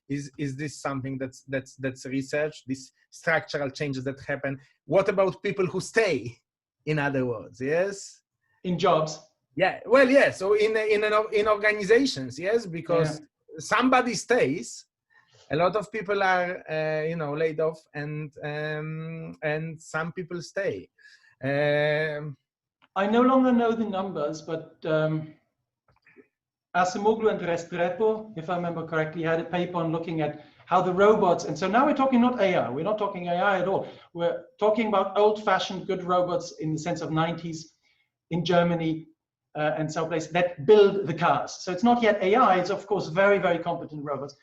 Is this something that's researched, these structural changes that happen? What about people who stay, in other words? Yes, in jobs? Yeah, well, yeah, so in organizations, yes, because somebody stays, a lot of people are laid off, and some people stay. I no longer know the numbers, but Acemoglu and Restrepo, if I remember correctly, had a paper on looking at how the robots, and so now we're talking not AI, we're not talking AI at all. We're talking about old-fashioned good robots in the sense of 90s in Germany and someplace that build the cars. So it's not yet AI, it's of course very, very competent robots.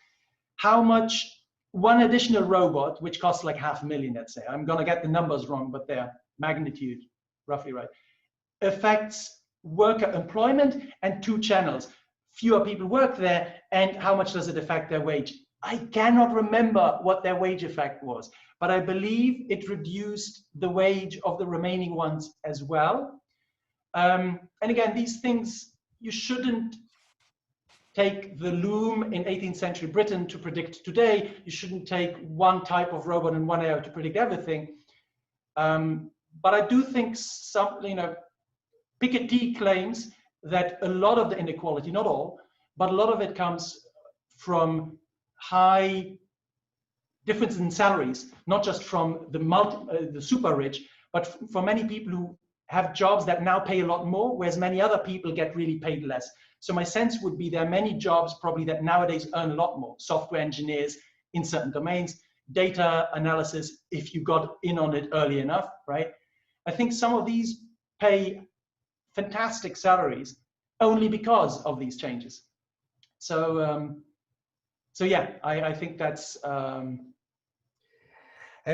How much one additional robot, which costs like $500,000, let's say, I'm gonna get the numbers wrong, but they're magnitude, roughly right, affects worker employment, and two channels. Fewer people work there, and how much does it affect their wage? I cannot remember what their wage effect was, but I believe it reduced the wage of the remaining ones as well. And again, these things, you shouldn't take the loom in 18th century Britain to predict today. You shouldn't take one type of robot in one area to predict everything. But I do think Piketty claims that a lot of the inequality, not all, but a lot of it comes from high difference in salaries, not just from the super rich, but for many people who have jobs that now pay a lot more, whereas many other people get really paid less. So my sense would be there are many jobs probably that nowadays earn a lot more. Software engineers in certain domains, data analysis, if you got in on it early enough, right? I think some of these pay fantastic salaries only because of these changes. So, so yeah, I think that's.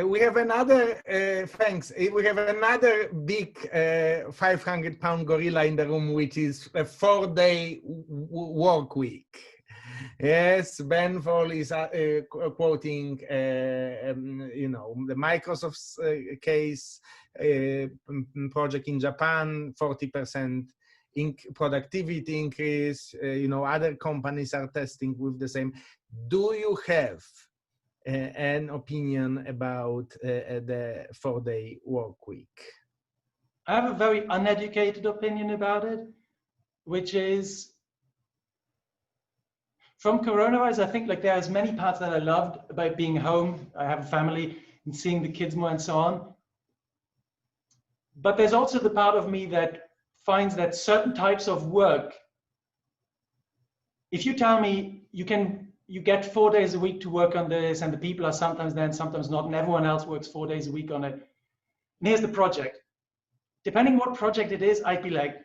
We have another, thanks. We have another big 500-pound gorilla in the room, which is a 4-day work week. Yes, Ben Fall is quoting, you know, the Microsoft's case project in Japan, 40% productivity increase. You know, other companies are testing with the same. Do you have an opinion about the 4-day work week? I have a very uneducated opinion about it, which is from coronavirus. I think like there's many parts that I loved about being home. I have a family and seeing the kids more and so on. But there's also the part of me that finds that certain types of work, if you tell me you get 4 days a week to work on this, and the people are sometimes there and sometimes not, and everyone else works 4 days a week on it, and here's the project. Depending what project it is, I'd be like,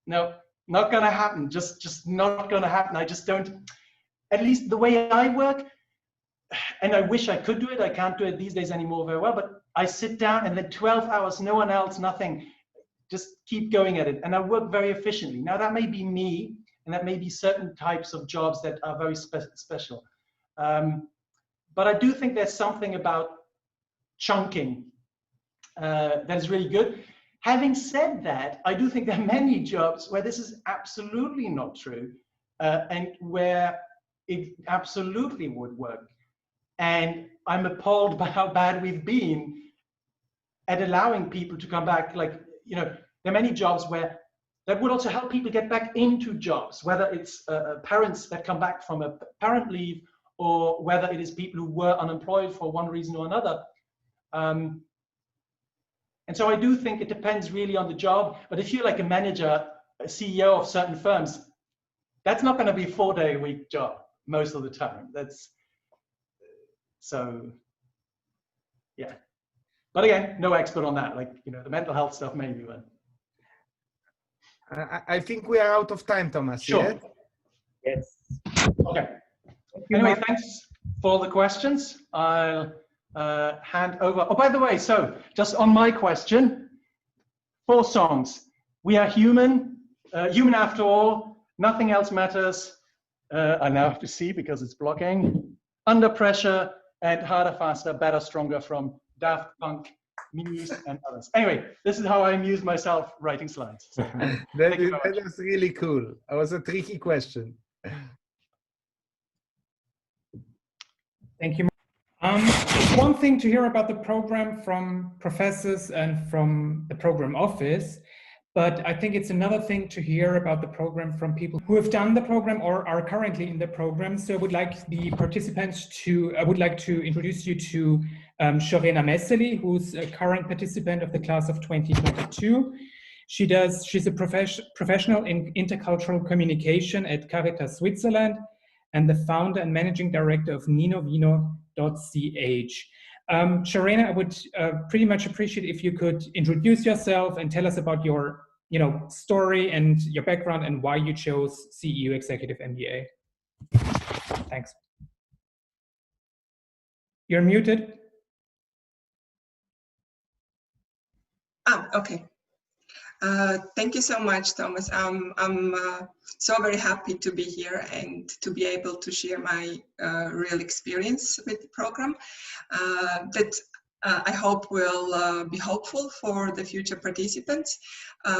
no, not gonna happen, just not gonna happen. I just don't, at least the way I work, and I wish I could do it, I can't do it these days anymore very well, but I sit down and then 12 hours, no one else, nothing, just keep going at it. And I work very efficiently. Now that may be me, and that may be certain types of jobs that are very special. But I do think there's something about chunking that is really good. Having said that, I do think there are many jobs where this is absolutely not true, and where it absolutely would work. And I'm appalled by how bad we've been at allowing people to come back. Like, you know, there are many jobs where that would also help people get back into jobs, whether it's parents that come back from a parent leave, or whether it is people who were unemployed for one reason or another. And so I do think it depends really on the job. But if you're like a manager, a CEO of certain firms, that's not going to be a 4-day-a-week job most of the time. That's so, yeah. But again, no expert on that. Like, you know, the mental health stuff maybe, but. I think we are out of time, Thomas. Sure. Yes. Okay. Anyway, thanks for the questions. I'll hand over. Oh, by the way, so just on my question, 4 songs. We are human, human after all, nothing else matters. I now have to see because it's blocking. Under Pressure, and Harder, Faster, Better, Stronger from Daft Punk, Muse, and others. Anyway, this is how I amuse myself writing slides. So, that is really cool. That was a tricky question. Thank you. It's one thing to hear about the program from professors and from the program office, but I think it's another thing to hear about the program from people who have done the program or are currently in the program. So I would like the participants to, I would like to introduce you to Shorena Messeli, who's a current participant of the class of 2022. She's a professional in intercultural communication at Caritas Switzerland, and the founder and managing director of ninovino.ch. Shorena, I would pretty much appreciate if you could introduce yourself and tell us about your story and your background and why you chose CEU Executive MBA. Thanks. You're muted. Oh, okay. Thank you so much, Thomas. I'm so very happy to be here and to be able to share my real experience with the program that I hope will be helpful for the future participants,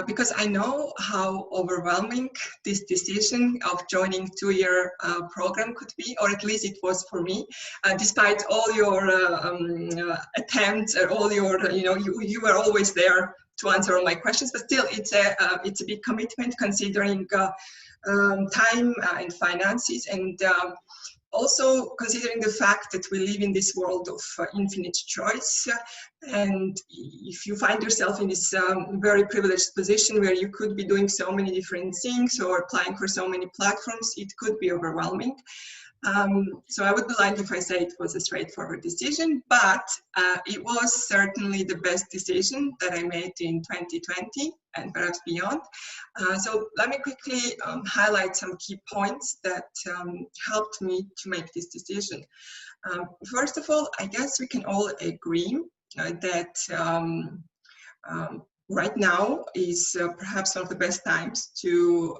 because I know how overwhelming this decision of joining 2-year program could be, or at least it was for me. Despite all your attempts, or all your, you were always there to answer all my questions, but still it's a big commitment considering time and finances, and also considering the fact that we live in this world of infinite choice, and if you find yourself in this very privileged position where you could be doing so many different things or applying for so many platforms, it could be overwhelming. So I would be lying if I say it was a straightforward decision, but it was certainly the best decision that I made in 2020 and perhaps beyond. So let me quickly highlight some key points that helped me to make this decision. First of all, I guess we can all agree that right now is perhaps one of the best times to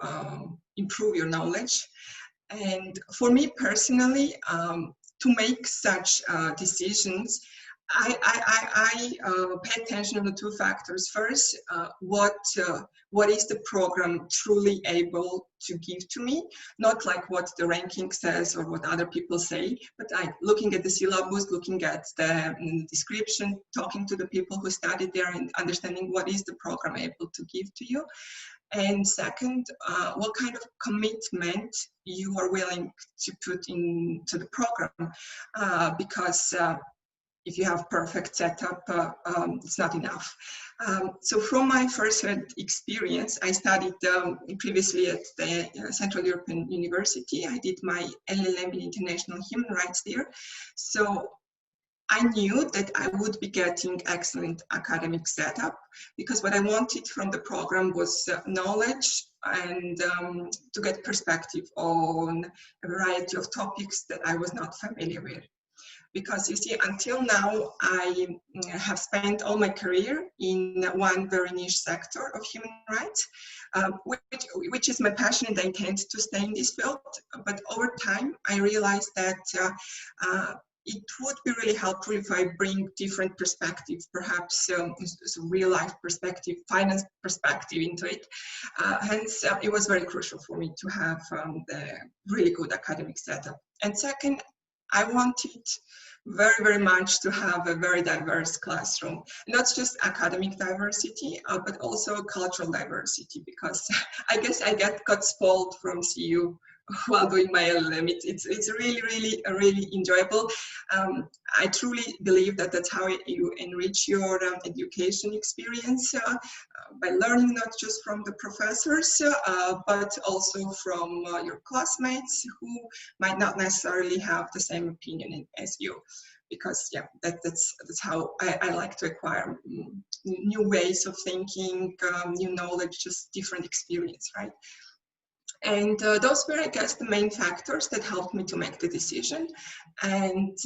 improve your knowledge. And for me personally, to make such decisions, I pay attention to the two factors. First, what is the program truly able to give to me? Not like what the ranking says or what other people say, but looking at the syllabus, looking at the description, talking to the people who studied there and understanding what is the program able to give to you. And second, what kind of commitment you are willing to put into the program, because if you have perfect setup, it's not enough. So from my first-hand experience, I studied previously at the Central European University. I did my LLM in International Human Rights there. So I knew that I would be getting excellent academic setup, because what I wanted from the program was knowledge and to get perspective on a variety of topics that I was not familiar with. Because you see, until now, I have spent all my career in one very niche sector of human rights, which is my passion, and I intend to stay in this field. But over time, I realized that it would be really helpful if I bring different perspectives, perhaps real life perspective, finance perspective into it. Hence, it was very crucial for me to have the really good academic setup. And second, I wanted very, very much to have a very diverse classroom, not just academic diversity, but also cultural diversity, because I guess I got spoiled from CU while doing my LLM. It's really enjoyable. I truly believe that that's how you enrich your education experience, by learning not just from the professors, but also from your classmates who might not necessarily have the same opinion as you. Because yeah, that's how I like to acquire new ways of thinking, new knowledge, just different experience, right? And those were, I guess, the main factors that helped me to make the decision. And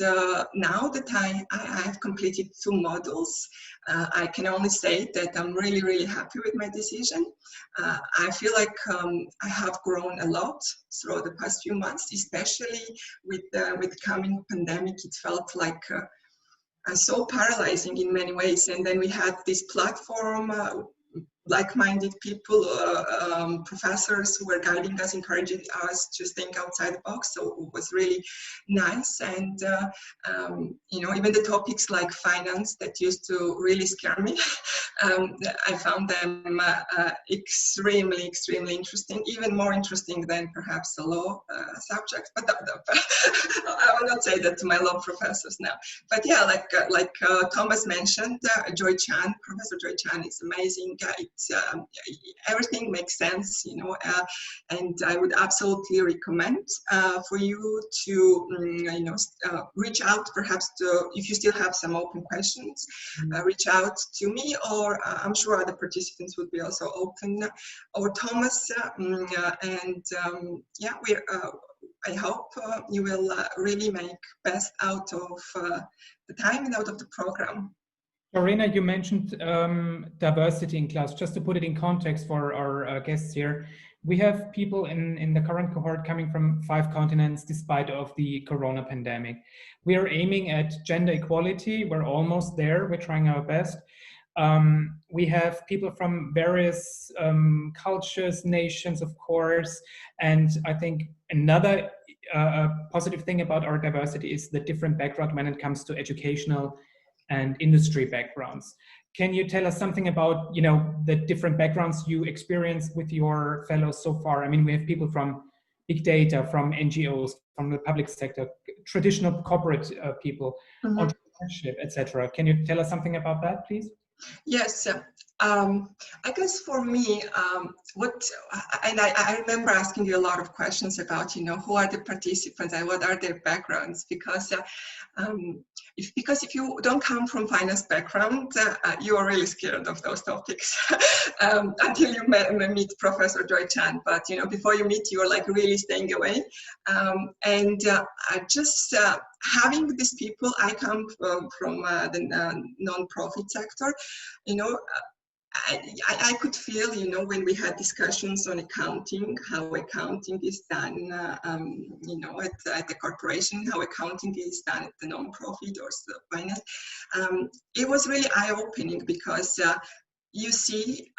now that I have completed 2 modules, I can only say that I'm really happy with my decision. I feel like I have grown a lot throughout the past few months, especially with the coming pandemic. It felt like so paralyzing in many ways. And then we had this platform, like-minded people, professors who were guiding us, encouraging us to think outside the box. So it was really nice. And you know, even the topics like finance that used to really scare me, I found them extremely interesting, even more interesting than perhaps the law subjects. But I will not say that to my law professors now. But yeah, like Thomas mentioned, Professor Joy Chan is amazing. Everything makes sense, you know, and I would absolutely recommend for you to, you know, reach out, perhaps if you still have some open questions, reach out to me, or I'm sure other participants would be also open, or Thomas, and yeah, I hope you will really make best out of the time and out of the program. Lorena, you mentioned diversity in class. Just to put it in context for our guests here, we have people in the current cohort coming from 5 continents despite of the corona pandemic. We are aiming at gender equality. We're almost there. We're trying our best. We have people from various cultures, nations, of course. And I think another positive thing about our diversity is the different background when it comes to educational and industry backgrounds. Can you tell us something about, you know, the different backgrounds you experienced with your fellows so far? I mean, we have people from big data, from NGOs, from the public sector, traditional corporate people, entrepreneurship, etc. Can you tell us something about that, please? Yes, I guess for me, I remember asking you a lot of questions about, who are the participants and what are their backgrounds, because if you don't come from finance background, you are really scared of those topics until you meet Professor Joy Chan. But before you meet, you are like really staying away. Just having these people, I come from the non-profit sector. I could feel, when we had discussions on accounting, how accounting is done, at the corporation, how accounting is done at the non-profit or finance. It was really eye-opening because you see,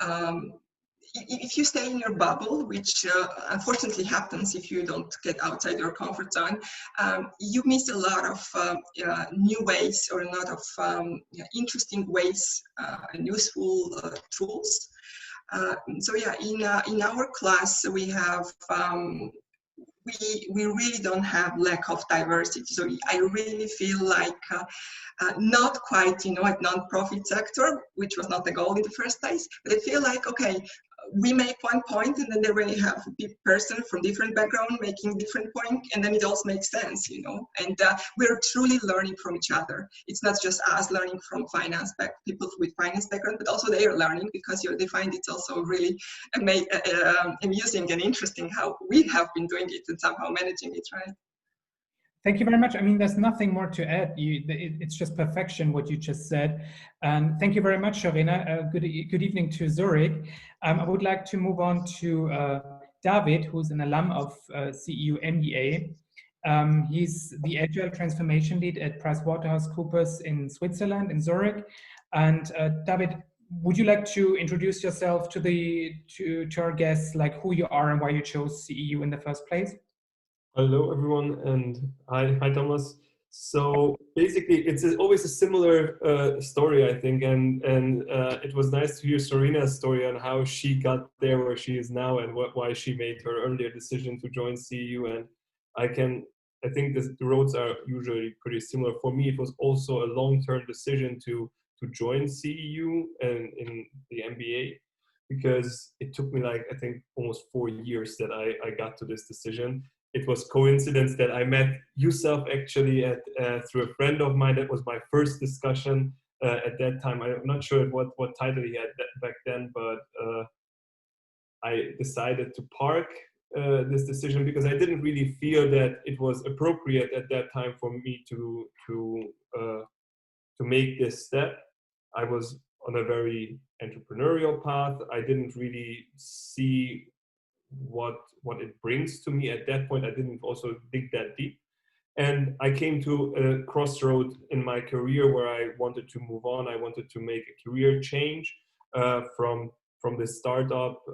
if you stay in your bubble, which unfortunately happens if you don't get outside your comfort zone, you miss a lot of new ways or a lot of interesting ways and useful tools. So yeah, in our class we have we really don't have lack of diversity. So I really feel like not quite, at non-profit sector, which was not the goal in the first place, but I feel like, okay, we make one point and then there we have a person from different background making different point, and then it also makes sense, and we're truly learning from each other. It's not just us learning from people with finance background, but also they are learning because they find it's also really amusing and interesting how we have been doing it and somehow managing it, right? Thank you very much. I mean, there's nothing more to add. It's just perfection what you just said. And thank you very much, Sharina. Good evening to Zurich. I would like to move on to David, who's an alum of CEU MBA. He's the Agile Transformation Lead at PricewaterhouseCoopers in Switzerland, in Zurich. And David, would you like to introduce yourself to our guests, like who you are and why you chose CEU in the first place? Hello, everyone, and hi, Thomas. So basically, it's always a similar story, I think, and it was nice to hear Sarina's story on how she got there where she is now and why she made her earlier decision to join CEU. And I think the roads are usually pretty similar. For me, it was also a long-term decision to join CEU and in the MBA, because it took me I think almost 4 years that I got to this decision. It was coincidence that I met yourself actually through a friend of mine. That was my first discussion at that time. I'm not sure what title he had back then, but I decided to park this decision because I didn't really feel that it was appropriate at that time for me to make this step. I was on a very entrepreneurial path. I didn't really see what it brings to me at that point. I didn't also dig that deep, and I came to a crossroad in my career where I wanted to move on. I wanted to make a career change from the startup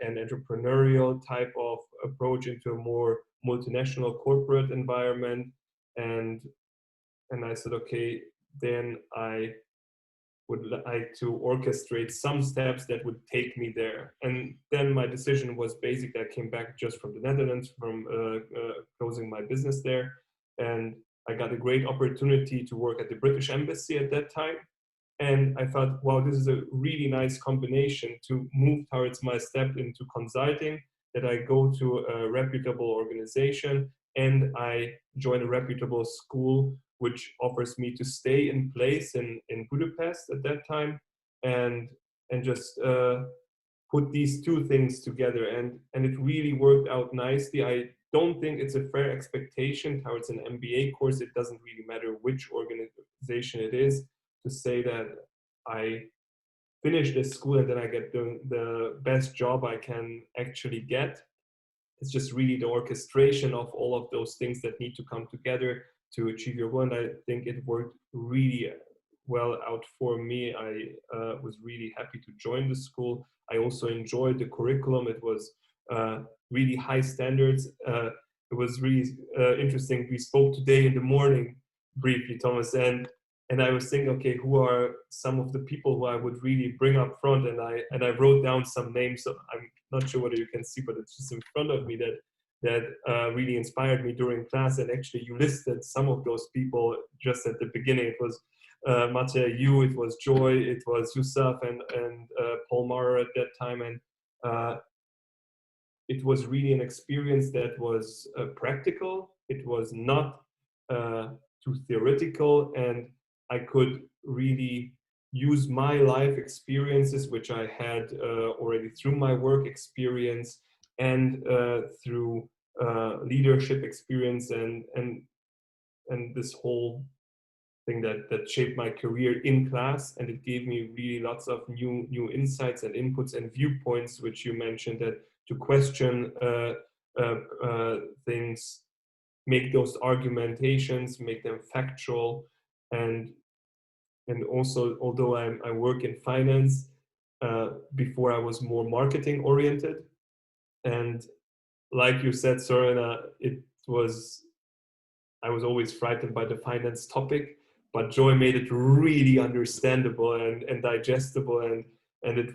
and entrepreneurial type of approach into a more multinational corporate environment, and I said, okay, then I would like to orchestrate some steps that would take me there. And then my decision was basically, I came back just from the Netherlands, from closing my business there. And I got a great opportunity to work at the British Embassy at that time. And I thought, wow, this is a really nice combination to move towards my step into consulting, that I go to a reputable organization and I join a reputable school which offers me to stay in place in Budapest at that time, and just put these two things together, and it really worked out nicely. I don't think it's a fair expectation towards an MBA course. It doesn't really matter which organization it is, to say that I finish this school and then I get the best job I can actually get. It's just really the orchestration of all of those things that need to come together to achieve your goal. And I think it worked really well out for me. I was really happy to join the school. I also enjoyed the curriculum. It was really high standards. It was really interesting. We spoke today in the morning briefly, Thomas, and I was thinking, okay, who are some of the people who I would really bring up front? And I wrote down some names. So I'm not sure whether you can see, but it's just in front of me, that that really inspired me during class. And actually, you listed some of those people just at the beginning. It was Matej, you, it was Joy, it was Yusuf and Paul Maurer at that time. And it was really an experience that was practical. It was not too theoretical, and I could really use my life experiences, which I had already through my work experience and through leadership experience and this whole thing that shaped my career in class. And it gave me really lots of new insights and inputs and viewpoints, which you mentioned, that to question things, make those argumentations, make them factual, and also, although I work in finance, before I was more marketing oriented, and like you said, Sorena, I was always frightened by the finance topic, but Joy made it really understandable and digestible, and it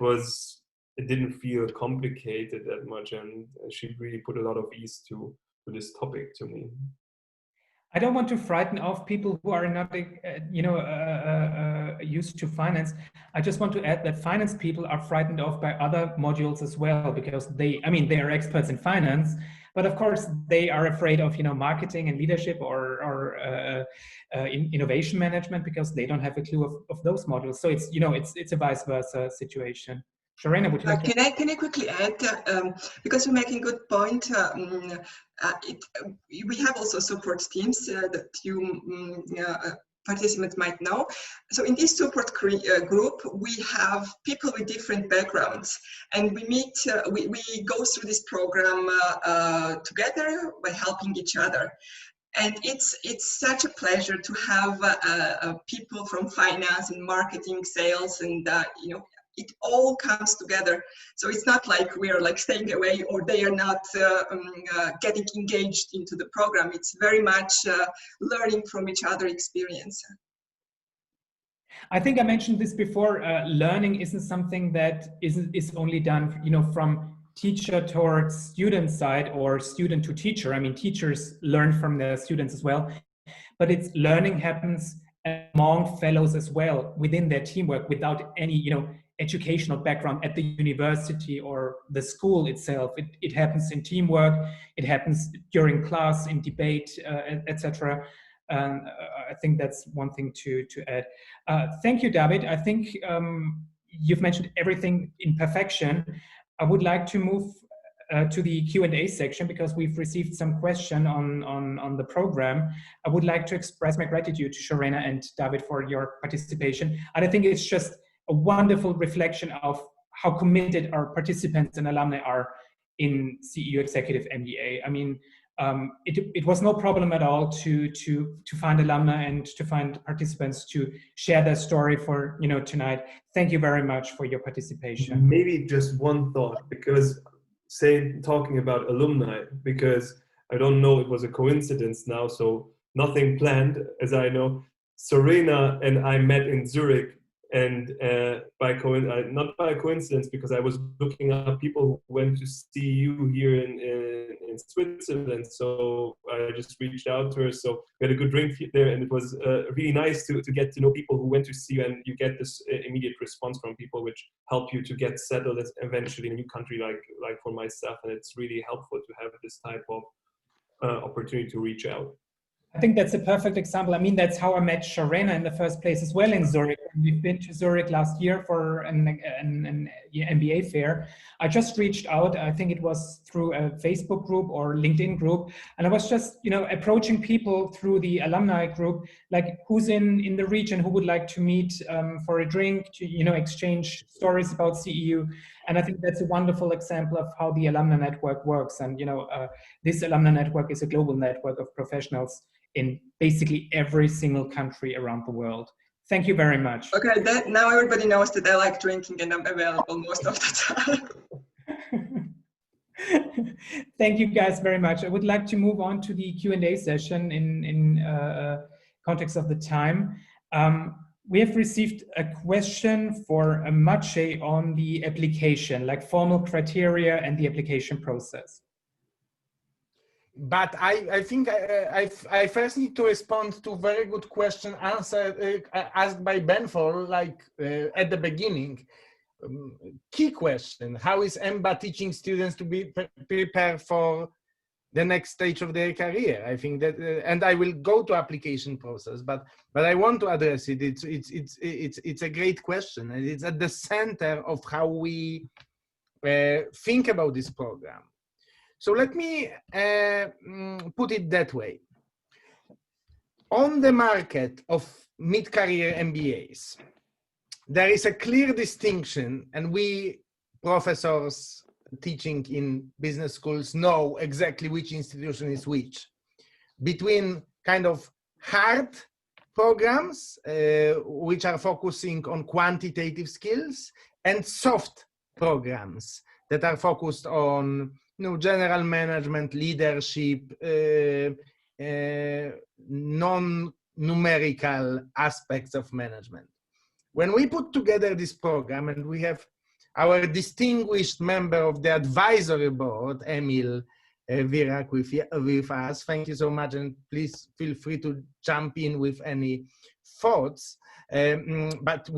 didn't feel complicated that much, and she really put a lot of ease to this topic to me. I don't want to frighten off people who are not, used to finance. I just want to add that finance people are frightened off by other modules as well, because they are experts in finance, but of course they are afraid of, marketing and leadership or innovation management, because they don't have a clue of those modules. So it's a vice versa situation. Sharena, would you like to? Can I quickly add, because you're making a good point, we have also support teams that you participants might know. So in this support group, we have people with different backgrounds, and we meet, we go through this program together by helping each other. And it's such a pleasure to have people from finance and marketing, sales, and it all comes together. So it's not like we're like staying away or they are not getting engaged into the program. It's very much learning from each other experience. I think I mentioned this before. Learning isn't something that is only done, from teacher towards student side or student to teacher. I mean, teachers learn from their students as well, but learning happens among fellows as well within their teamwork without any, educational background at the university or the school itself. It happens in teamwork. It happens during class, in debate, etc. I think that's one thing to add. Thank you, David. I think you've mentioned everything in perfection. I would like to move to the Q&A section, because we've received some question on the program. I would like to express my gratitude to Sharena and David for your participation. And I think it's just a wonderful reflection of how committed our participants and alumni are in CEU Executive MBA. I mean, it was no problem at all to find alumni and to find participants to share their story for tonight. Thank you very much for your participation. Maybe just one thought, because talking about alumni, because I don't know, it was a coincidence now, so nothing planned, as I know. Sorena and I met in Zurich, and not by coincidence, because I was looking up people who went to see you here in Switzerland. So I just reached out to her. So we had a good drink there, and it was really nice to get to know people who went to see you, and you get this immediate response from people which help you to get settled eventually in a new country, like for myself. And it's really helpful to have this type of opportunity to reach out. I think that's a perfect example. I mean, that's how I met Sharena in the first place as well in Zurich. We've been to Zurich last year for an MBA fair. I just reached out, I think it was through a Facebook group or LinkedIn group. And I was just, approaching people through the alumni group, like who's in the region, who would like to meet for a drink, to, exchange stories about CEU. And I think that's a wonderful example of how the alumni network works. And, this alumni network is a global network of professionals in basically every single country around the world. Thank you very much. Okay, now everybody knows that I like drinking and I'm available most of the time. Thank you guys very much. I would like to move on to the Q&A session in context of the time. We have received a question for Maciej on the application, like formal criteria and the application process. But I think I first need to respond to very good question asked by Ben for at the beginning. Key question: how is EMBA teaching students to be prepared for the next stage of their career? I think that, and I will go to application process, but I want to address it. It's a great question, and it's at the center of how we think about this program. So let me put it that way. On the market of mid-career MBAs, there is a clear distinction, and we professors teaching in business schools know exactly which institution is which, between kind of hard programs, which are focusing on quantitative skills, and soft programs that are focused on general management, leadership, non-numerical aspects of management. When we put together this program, and we have our distinguished member of the advisory board, Emil Virak, with us. Thank you so much, and please feel free to jump in with any thoughts. But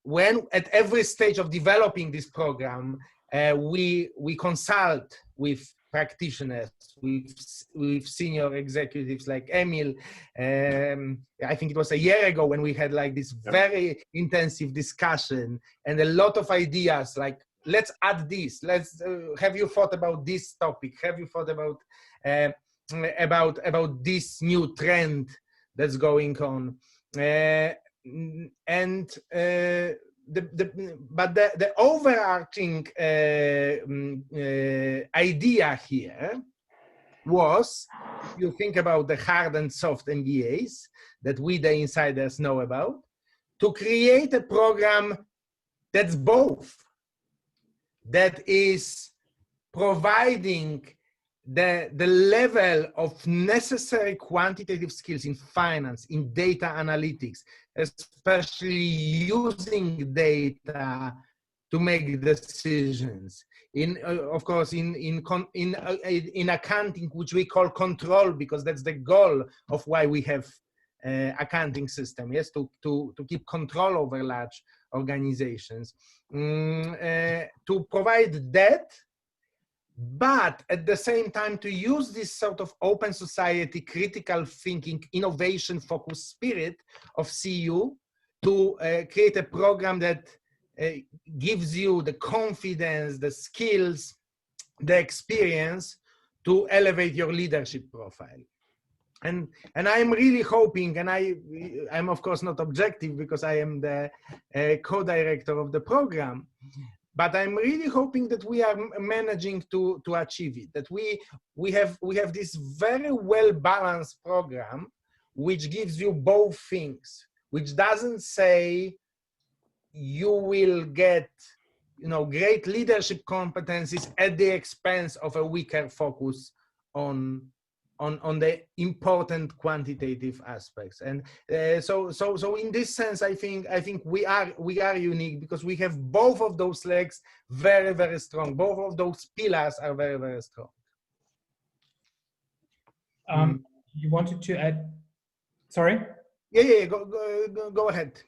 when at every stage of developing this program, we consult with practitioners, with senior executives like Emil. I think it was a year ago when we had like this very intensive discussion and a lot of ideas like, let's add this, let's have you thought about this topic, have you thought about this new trend that's going on, but the overarching idea here was, if you think about the hard and soft MBAs that we, the insiders, know about, to create a program that's both, that is providing the level of necessary quantitative skills in finance, in data analytics, especially using data to make decisions. Of course, in accounting, which we call control, because that's the goal of why we have accounting system, yes, to keep control over large organizations, to provide that, but at the same time to use this sort of open society, critical thinking, innovation focused spirit of CEU to create a program that gives you the confidence, the skills, the experience to elevate your leadership profile. And I'm really hoping, and I'm of course not objective because I am the co-director of the program, but I'm really hoping that we are managing to achieve it, that we have this very well-balanced program which gives you both things, which doesn't say you will get great leadership competencies at the expense of a weaker focus on the important quantitative aspects. And so in this sense, I think we are unique because we have both of those legs very, very strong. Both of those pillars are very, very strong. You wanted to add? Sorry. Yeah. Go ahead.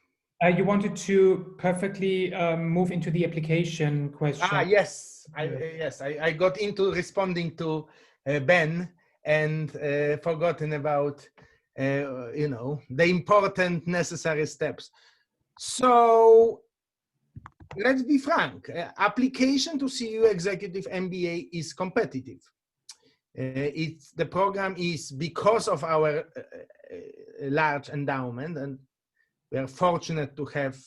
You wanted to perfectly move into the application question. Yes. I got into responding to Ben and forgotten about the important necessary steps. So let's be frank, application to CEU Executive MBA is competitive. The program is, because of our large endowment, and we are fortunate to have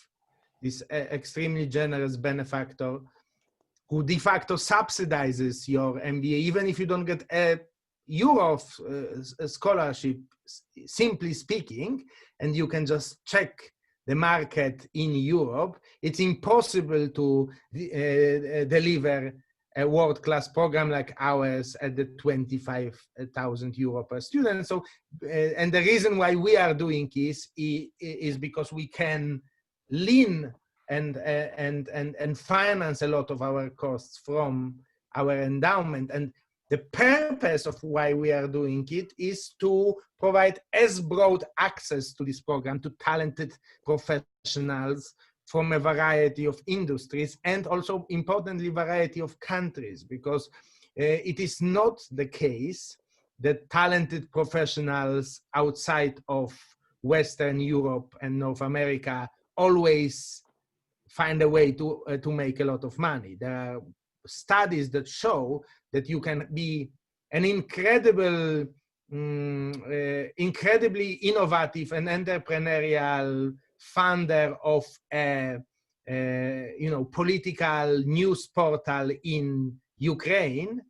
this extremely generous benefactor who de facto subsidizes your MBA, even if you don't get a euro of scholarship, simply speaking, and you can just check the market in Europe. It's impossible to deliver a world-class program like ours at the 25,000 euro per student. So, and the reason why we are doing this is because we can lean and finance a lot of our costs from our endowment. And The purpose of why we are doing it is to provide as broad access to this program to talented professionals from a variety of industries, and also importantly, variety of countries, because it is not the case that talented professionals outside of Western Europe and North America always find a way to make a lot of money. There are studies that show that you can be an incredibly innovative and entrepreneurial founder of a political news portal in Ukraine,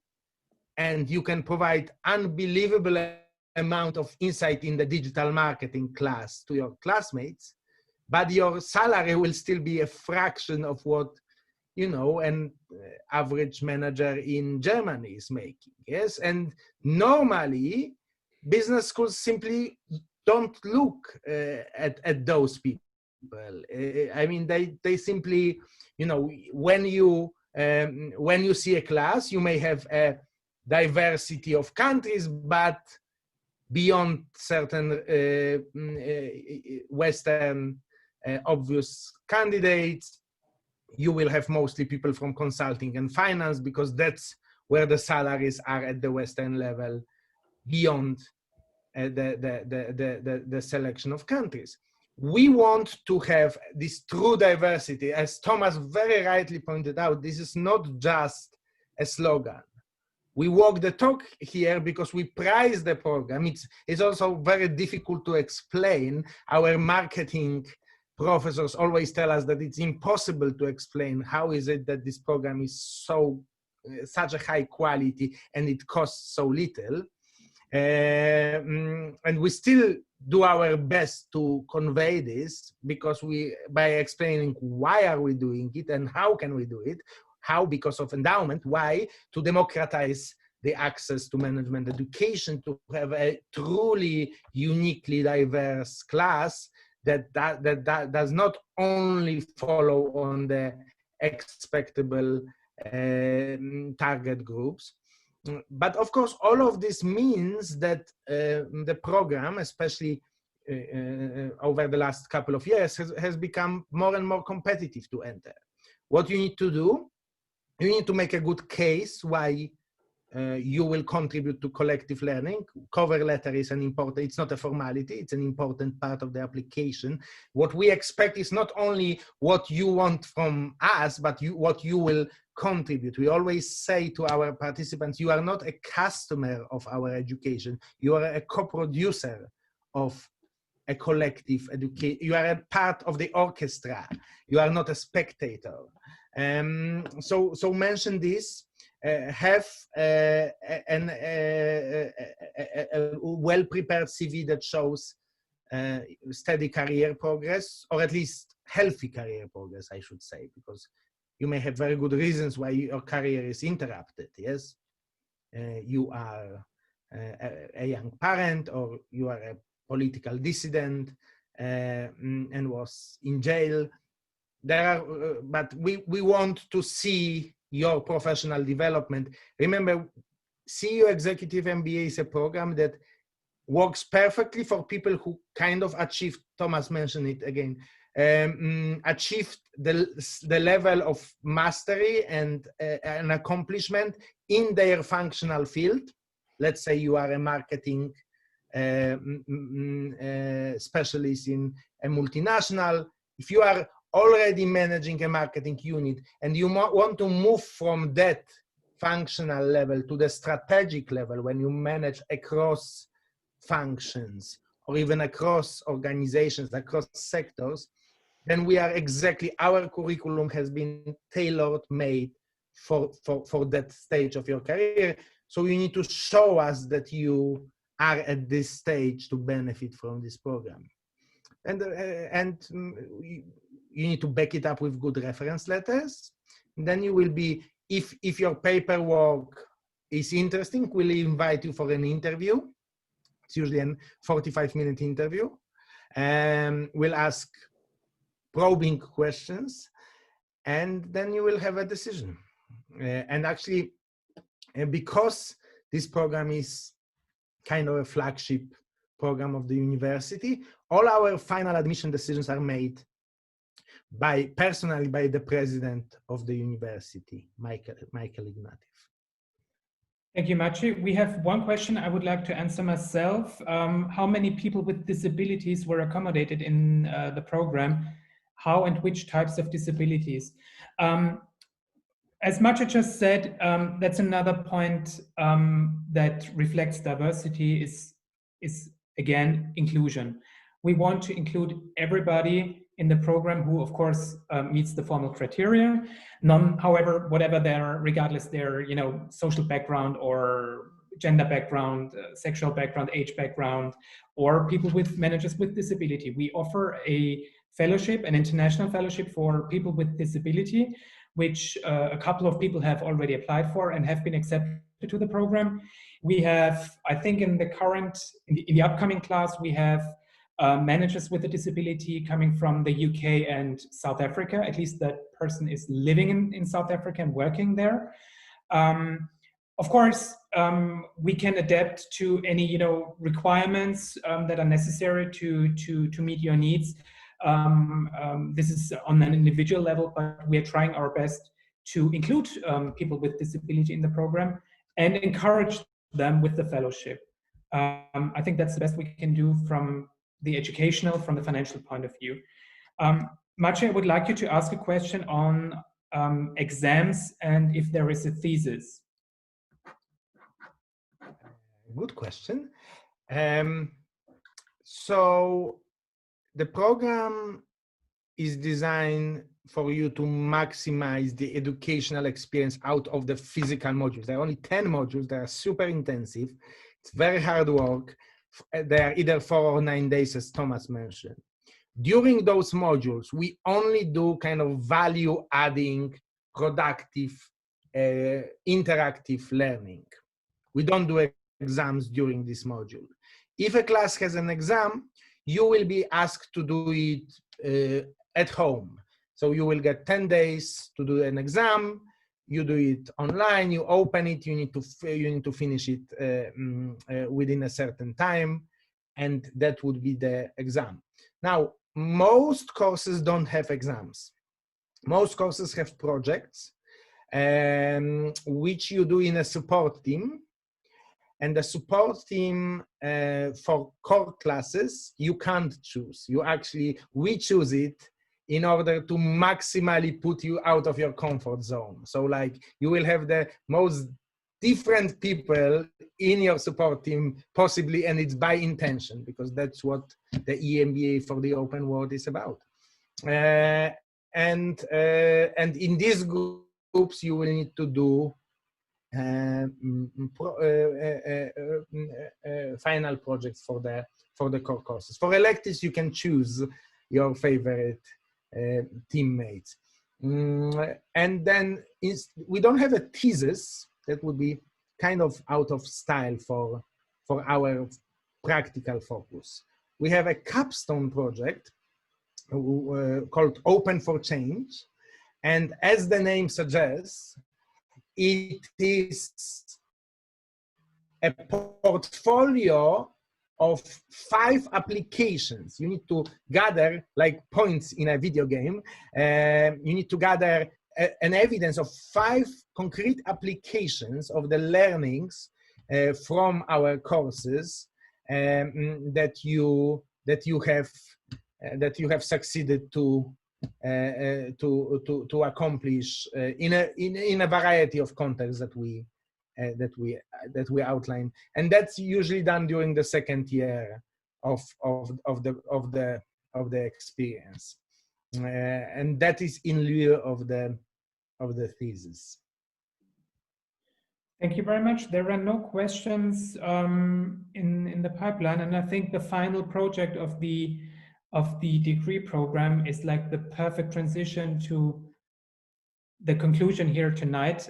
and you can provide unbelievable amount of insight in the digital marketing class to your classmates, but your salary will still be a fraction of what an average manager in Germany is making. Yes, and normally business schools simply don't look at those people. I mean, they simply, when you see a class, you may have a diversity of countries, but beyond certain Western obvious candidates, you will have mostly people from consulting and finance, because that's where the salaries are at the Western level, beyond the selection of countries. We want to have this true diversity. As Thomas very rightly pointed out, this is not just a slogan. We walk the talk here because we price the program. It's also very difficult to explain. Our marketing professors always tell us that it's impossible to explain how is it that this program is such a high quality and it costs so little. And we still do our best to convey this, because by explaining why are we doing it and how can we do it. How? Because of endowment. Why? To democratize the access to management education, to have a truly uniquely diverse class that does not only follow on the expectable target groups. But of course, all of this means that the program, especially over the last couple of years, has become more and more competitive to enter. What you need to do, you need to make a good case why you will contribute to collective learning. Cover letter is it's not a formality, it's an important part of the application. What we expect is not only what you want from us, but what you will contribute. We always say to our participants, you are not a customer of our education, you are a co-producer of a collective education. You are a part of the orchestra, you are not a spectator. So mention this. Have a well-prepared CV that shows steady career progress, or at least healthy career progress, I should say, because you may have very good reasons why your career is interrupted. Yes, you are a young parent, or you are a political dissident and was in jail. But we want to see your professional development. Remember, CEU Executive MBA is a program that works perfectly for people who kind of achieved, Thomas mentioned it again, achieved the level of mastery and an accomplishment in their functional field. Let's say you are a marketing specialist in a multinational. If you are already managing a marketing unit and you want to move from that functional level to the strategic level, when you manage across functions or even across organizations, across sectors, then our curriculum has been tailor-made for that stage of your career. So you need to show us that you are at this stage to benefit from this program. And you need to back it up with good reference letters. And then you will be, if your paperwork is interesting, we'll invite you for an interview. It's usually a 45-minute interview. We'll ask probing questions, and then you will have a decision. And actually, because This program is kind of a flagship program of the university. All our final admission decisions are made personally by the president of the university, Michael Ignatieff. Thank you, Maciej. We have one question I would like to answer myself. How many people with disabilities were accommodated in the program? How and which types of disabilities? As Maciej just said, that's another point that reflects diversity is again, inclusion. We want to include everybody in the program who, of course, meets the formal criteria. However, whatever regardless their social background or gender background, sexual background, age background, or people with managers with disability. We offer a fellowship, an international fellowship for people with disability, which a couple of people have already applied for and have been accepted to the program. We have, I think in the upcoming class, we have managers with a disability coming from the UK and South Africa. At least that person is living in South Africa and working there. Of course, we can adapt to any requirements that are necessary to meet your needs. This is on an individual level, but we are trying our best to include people with disability in the program and encourage them with the fellowship. I think that's the best we can do from the educational, from the financial point of view. Maciej, I would like you to ask a question on exams and if there is a thesis. Good question. So the program is designed for you to maximize the educational experience out of the physical modules. There are only 10 modules. They are super intensive. It's very hard work. They are either 4 or 9 days, as Thomas mentioned. During those modules, we only do kind of value-adding, productive, interactive learning. We don't do exams during this module. If a class has an exam, you will be asked to do it at home. So you will get 10 days to do an exam. You do it online, you open it, you need to finish it within a certain time, and that would be the exam. Now, most courses don't have exams. Most courses have projects, which you do in a support team. And the support team for core classes, you can't choose. We choose it in order to maximally put you out of your comfort zone. So like you will have the most different people in your support team possibly, and it's by intention, because that's what the EMBA for the open world is about. And in these groups, you will need to do final projects for the core courses. For electives, you can choose your favorite teammates. And then we don't have a thesis. That would be kind of out of style for our practical focus. We have a capstone project called Open for Change. And as the name suggests, it is a portfolio of 5 applications. You need to gather, like points in a video game, you need to gather an evidence of 5 concrete applications of the learnings from our courses that you have succeeded to accomplish in a variety of contexts that we outline, and that's usually done during the second year of the experience, and that is in lieu of the thesis. Thank you very much. There are no questions in the pipeline, and I think the final project of the degree program is like the perfect transition to the conclusion here tonight.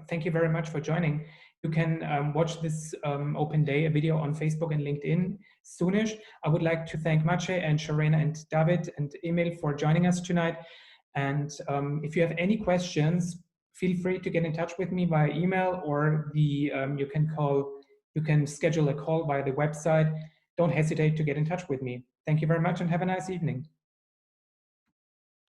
Thank you very much for joining. You can watch this open day, a video on Facebook and LinkedIn soonish. I would like to thank Maciej and Sharena and David and Emil for joining us tonight. And if you have any questions, feel free to get in touch with me via email, or you can schedule a call via the website. Don't hesitate to get in touch with me. Thank you very much and have a nice evening.